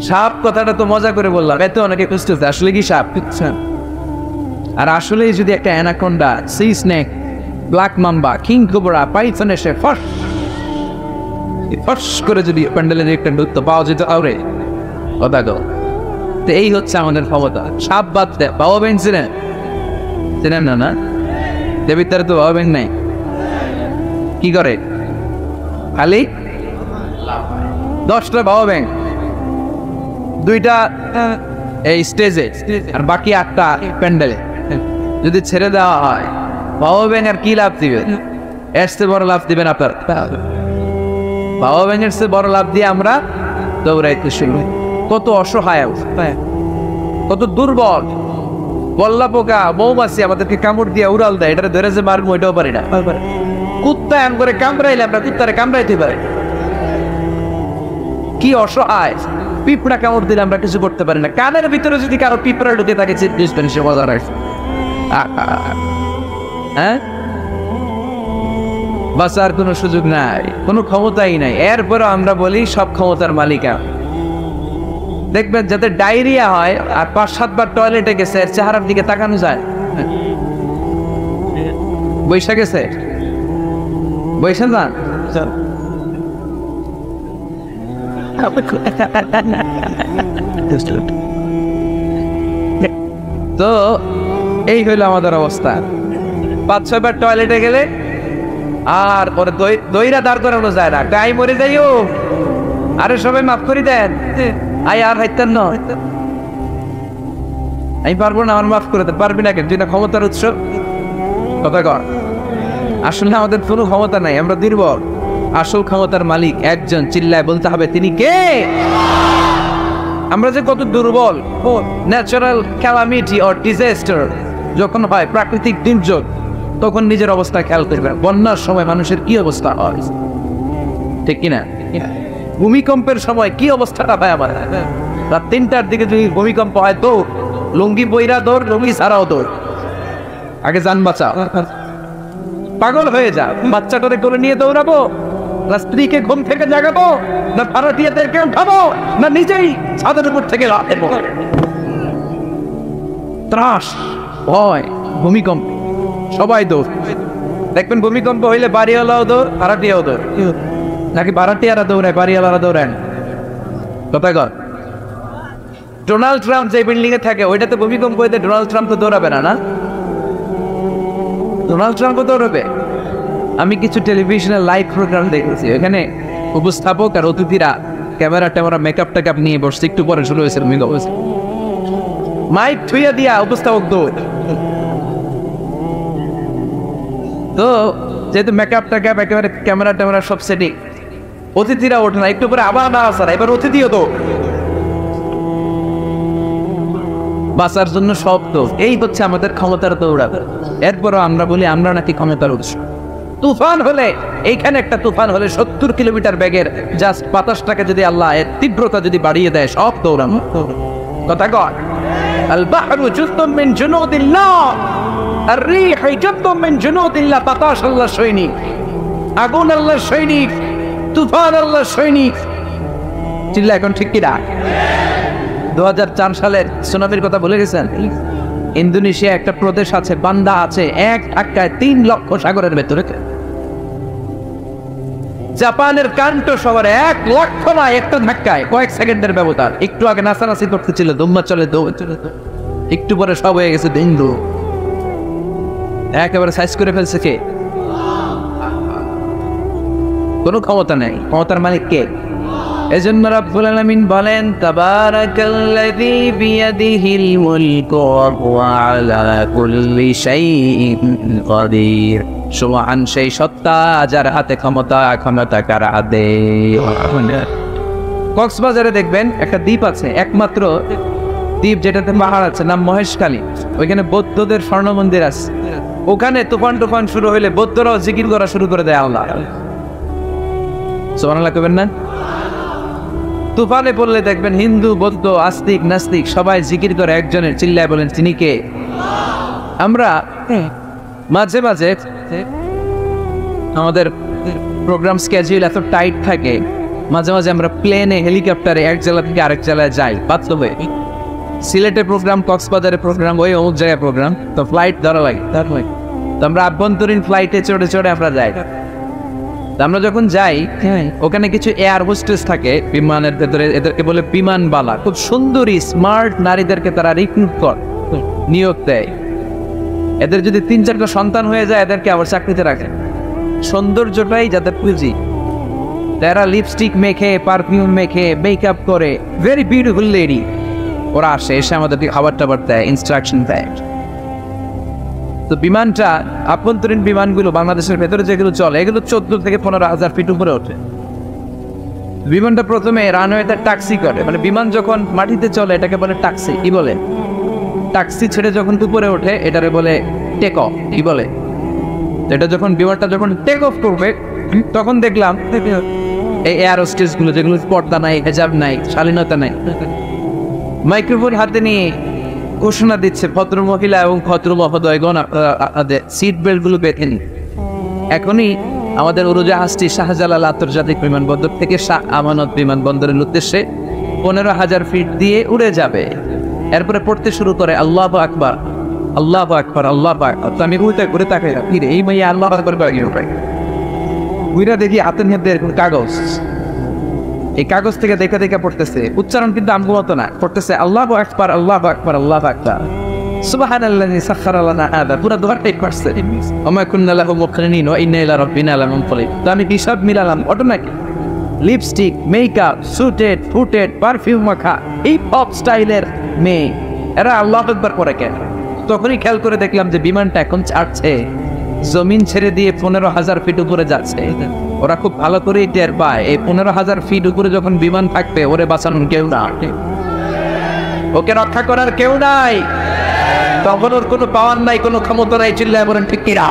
সাপ কথাটা তো মজা করে বললাম, এতে অনেকে খুঁজতেছে আসলে কি সাপ। আর আসলে যদি একটা anaconda, C snake, black mamba, king cobra, Python এসে ফস করে যদি প্যান্ডেলের একটা ঢুকতো পাওয়া যেত আরে কথা গো। তো এই হচ্ছে আমাদের ক্ষমতা। সাপ বাদ দেয়। বাবা বেন চিনেন না? না দেবীর তারা তো বাবা বেন নাই। কি করে? খালি 10টা বাবা ব্যাংক, 2টা এই স্টেজে, আর বাকি 8টা প্যান্ডেলে। যদি ছেড়ে দেওয়া হয় বাবা ব্যাং আর কি লাভ দিবে? এর চেয়ে বড় লাভ দিবেন আপনার? বাবা ব্যাং এর চেয়ে বড় লাভ দিয়ে আমরা দৌড়াইতে শুরু। কত অসহায়, কত দুর্বল। বল্লা পোকা মৌমাছি আমাদেরকে কামড় দিয়ে উড়াল দেয়, এটা ধরে যে মারবো ওইটাও পারি না। কুত্তা এমন করে কামড়াইলে আমরা কুত্তারে কামড়াইতে পারি। কি অসহায়। পিঁপড়া কামড় দিলে আমরা কিছু করতে পারি না। কানের ভিতরে যদি কারো পিঁপড়া ঢুকে থাকে সে মজা রাখছে। হ্যাঁ, বাঁচার কোনো সুযোগ নাই, কোনো ক্ষমতাই নাই। এরপরও আমরা বলি সব ক্ষমতার মালিকা। দেখবেন যাদের ডায়রিয়া হয় আর 5-7 বার টয়লেটে গেছে, এর চেহারার দিকে তাকানো যায়? বৈশা গেছে, বৈশা যান। তো এই হইল আমাদের অবস্থা। 5-6 বার টয়লেটে গেলে আর ওরা দইরা দাঁড় করানো যায় না। গাই মরে যাইও, আরে সবাই মাফ করে দেন, আই আর হাইতেন না, আমি পারবো না, আমার মাফ করে দেন। পারবি না কেন? তুই না ক্ষমতার উৎস। কথা কর। আসলে আমাদের কোনো ক্ষমতা নাই, আমরা দুর্বল। আসল ক্ষমতার মালিক একজন, চিল্লায় বলতে হবে তিনি কে। আমরা যে কত দুর্বল। ন্যাচারাল ক্যালামিটি অর ডিজাস্টার যখন হয়, প্রাকৃতিক দুর্যোগ, তখন নিজের অবস্থা খেয়াল করবেন। বন্যার সময় মানুষের কি অবস্থা হয়, ঠিক কিনা? ভূমিকম্পের সময় কি অবস্থাটা হয় আমার। রাত 3টার দিকে যদি ভূমিকম্প হয়, তো লুঙ্গি বইরা দৌড়, লুঙ্গি ছাড়াও দৌড়, আগে যান বাঁচা। পাগল হয়ে যা। বাচ্চাটারে করে নিয়ে দৌড়াবো, না স্ত্রীকে ঘুম থেকে জাগাবো, না ভাড়াটিয়াদেরকে উঠাবো, না নিজেই ছাদের উপর থেকে লাফাবো। ত্রাস, ভয়, ভূমিকম্প, সবাই দৌড়। দেখবেন ভূমিকম্প হইলে বাড়িওয়ালাও দৌড়, ভাড়াটিয়াও দৌড়। নাকি ভাড়াটিয়ারা দৌড়ায়, বাড়িওয়ালারা দৌড়ান? কথা কর। ডোনাল্ড ট্রাম্প যে বিল্ডিং এ থাকে, ওইটাতে ভূমিকম্প হইতে ডোনাল্ড ট্রাম্প তো দৌড়াবে না, না? ডোনাল্ড ট্রাম্পও দৌড়াবে। আমি কিছু টেলিভিশনের লাইভ প্রোগ্রাম দেখেছি, এখানে উপস্থাপক আর অতিথিরা ক্যামেরা ট্যামেরা মেকআপ টেকআপ নিয়ে বসছে। একটু পরে শুরু হয়েছে ভূমিকম্প, মাইক থুইয়া দিয়া উপস্থাপক দৌড়। তো যেহেতু মেকআপ টেকআপ একেবারে ক্যামেরা ট্যামেরা সব সেটিং, অতিথিরা ওঠে না, একটু পরে আবার না আসার, এবার অতিথিও তো বাঁচার জন্য সব তো। এই হচ্ছে আমাদের ক্ষমতার দৌড়াবে। এরপরও আমরা বলি আমরা নাকি ক্ষমতার উৎস। তুফান হলে, এইখানে একটা তুফান হলে 70 কিলোমিটার বেগের জাস্ট বাতাসটাকে যদি আল্লাহ এর তীব্রতা যদি বাড়িয়ে দেয়, সব দৌড়ানো। কথা কর। আল বাহরু জুদ্দুম মিন জুনুদিল্লাহ, আর রিহু জুদ্দুম মিন জুনুদিল্লাহ। বাতাস আল্লাহর সৈনিক, আগুন আল্লাহর সৈনিক, তুফান আল্লাহর সৈনিক। চিল্লা এখন ঠিক কিনা? 2004 সালের সুনামির কথা ভুলে গেছেন? ইন্দোনেশিয়া একটা প্রদেশ আছে, বান্দা আছে, এক ধাক্কায় 3 লক্ষ সাগরের ভেতরে। জাপানের কান্টো শহরে 1 লক্ষ না, একটা ধাক্কায়, কয়েক সেকেন্ডের ব্যবধান। একটু আগে নাচানাচি করতেছিল, দুম্বা চলে একটু পরে সব হয়ে গেছে দিন্দু, একেবারে সাইজ করে ফেলছে। কে? কোনো ক্ষমতা নেই। ক্ষমতার মালিক কে? এজন্য রাব্বুল আলামিন বলেন, তাবারাকাল্লাযী বিয়াদিহিল মুলকু ওয়া হুয়া আলা কুল্লি শাইইন কাদির। সুবহান সেই সত্তা যার হাতে ক্ষমতা, ক্ষমতা কার হাতে। কক্সবাজারে দেখবেন একটা দ্বীপ আছে, একমাত্র দ্বীপ যেটাতে পাহাড় আছে, নাম মহেশখালী। ওইখানে বৌদ্ধদের স্বর্ণ মন্দির আছে। ওখানে তুফান টুফান শুরু হইলে বৌদ্ধরাও জিকির করা শুরু করে দেয় আল্লাহ। সুবহানাল্লাহ কইবেন না? তুফানে পড়লে দেখবেন হিন্দু, বৌদ্ধ, আস্তিক, নাস্তিক সবাই জিকির করে একজনের, চিল্লায় বলেন তিনি কে? আমরা মাঝে মাঝে আমাদের প্রোগ্রাম স্কেডিউল এত টাইট থাকে, মাঝে মাঝে আমরা প্লেনে, হেলিকপ্টারে এক জেলা থেকে আরেক জেলায় যাই বাধ্য হয়ে। সিলেটে প্রোগ্রাম, কক্সবাজারে প্রোগ্রাম, ওই অমুক জায়গায় প্রোগ্রাম, তো ফ্লাইট ধরা লাগে। তো আমরা আভ্যন্তরীণ ফ্লাইটে চড়ে চড়ে আমরা যাই। আমরা যখন যাই, ওখানে কিছু এয়ার হোস্টেস থাকে বিমানের ভেতরে, এদেরকে বলে বিমানবালা। খুব সুন্দরী স্মার্ট নারীদেরকে তারা রিক্রুট করে, নিয়োগ দেয়। এদের যদি 3-4টা সন্তান হয়ে যায়, এদেরকে আবার চাকরিতে রাখে। সৌন্দর্যটাই যাদের পুঁজি। তারা লিপস্টিক মেখে, পারফিউম মেখে, মেকআপ করে, ভেরি বিউটিফুল লেডি। ওরা আসে, এসে আমাদেরকে খাবার টাবার দেয়, ইনস্ট্রাকশন দেয়। তো বিমানটা আভ্যন্তরীণ বিমানগুলো বাংলাদেশের ভেতরে যেগুলো চলে এগুলো 14 থেকে 15,000 ফিট উপরে ওঠে। বিমানটা প্রথমে রানওয়েতে ট্যাক্সি করে, মানে বিমান যখন মাটিতে চলে এটাকে বলে ট্যাক্সি। কি বলে? ট্যাক্সি ছেড়ে যখন উপরে ওঠে এটারে বলে টেক অফ। কি বলে? এটা যখন বিমানটা যখন টেক অফ করবে তখন দেখলাম এই এয়ার হোস্টেস গুলো যেগুলো পর্দা নাই, হেজাব নাই, শালীনতা নাই, মাইক্রোফোন হাতে নিয়ে ঘোষণা দিচ্ছে, ভদ্র মহিলা এবং ভদ্র মহোদয়গণ আপনাদের সিট বেল্ট গুলো বেঁধে নিন। এখনই আমাদের উড়োজাহাজটি শাহজালাল আন্তর্জাতিক বিমানবন্দর থেকে শাহ আমানত বিমানবন্দরের উদ্দেশ্যে 15,000 ফিট দিয়ে উড়ে যাবে। এরপরে পড়তে শুরু করে আল্লাহু আকবার, আল্লাহু আকবার, আল্লাহু আকবার। তো আমি উল্টে ঘুরে তাকাই, এই মাইয়া আল্লাহু আকবার ঘুরে দেখি হাতের মধ্যে এরকম কাগজ, এই কাগজ থেকে দেখে দেখে পড়তেছে, উচ্চারণ কিন্তু আমগো মতো না, পড়তেছে আল্লাহু আকবার, আল্লাহু আকবার, আল্লাহু আকবার, সুবহানাল্লাযী সাখখারা লানা হাযা, পুরো দোয়াটাই পড়ছে। ওমা কুন্না লাহু মুকরিনিন ওয়া ইন্না ইলা রাব্বিনা লামুনকালিব। তো আমি হিসাব মিলালাম, automatic lipstick, makeup, suited, footed, perfume মাখা, এই পপ স্টাইলের মেয়ে, এরা আল্লাহু আকবার পড়ে কেন? তখনই খেয়াল করে দেখলাম যে বিমানটা এখন ছাড়ছে, জমিন ছেড়ে দিয়ে 15,000 ফিট উপরে যাচ্ছে। ওরা খুব ভালো করেই টের পায় এই 15,000 ফিট উপরে যখন বিমান থাকবে ওরে বাঁচানোর কেউ না, ওকে রক্ষা করার কেউ নাই, তখন ওর কোনো পাওয়ার নাই, কোনো ক্ষমতা নাই। চিল্লায় বলেন ঠিক কিনা?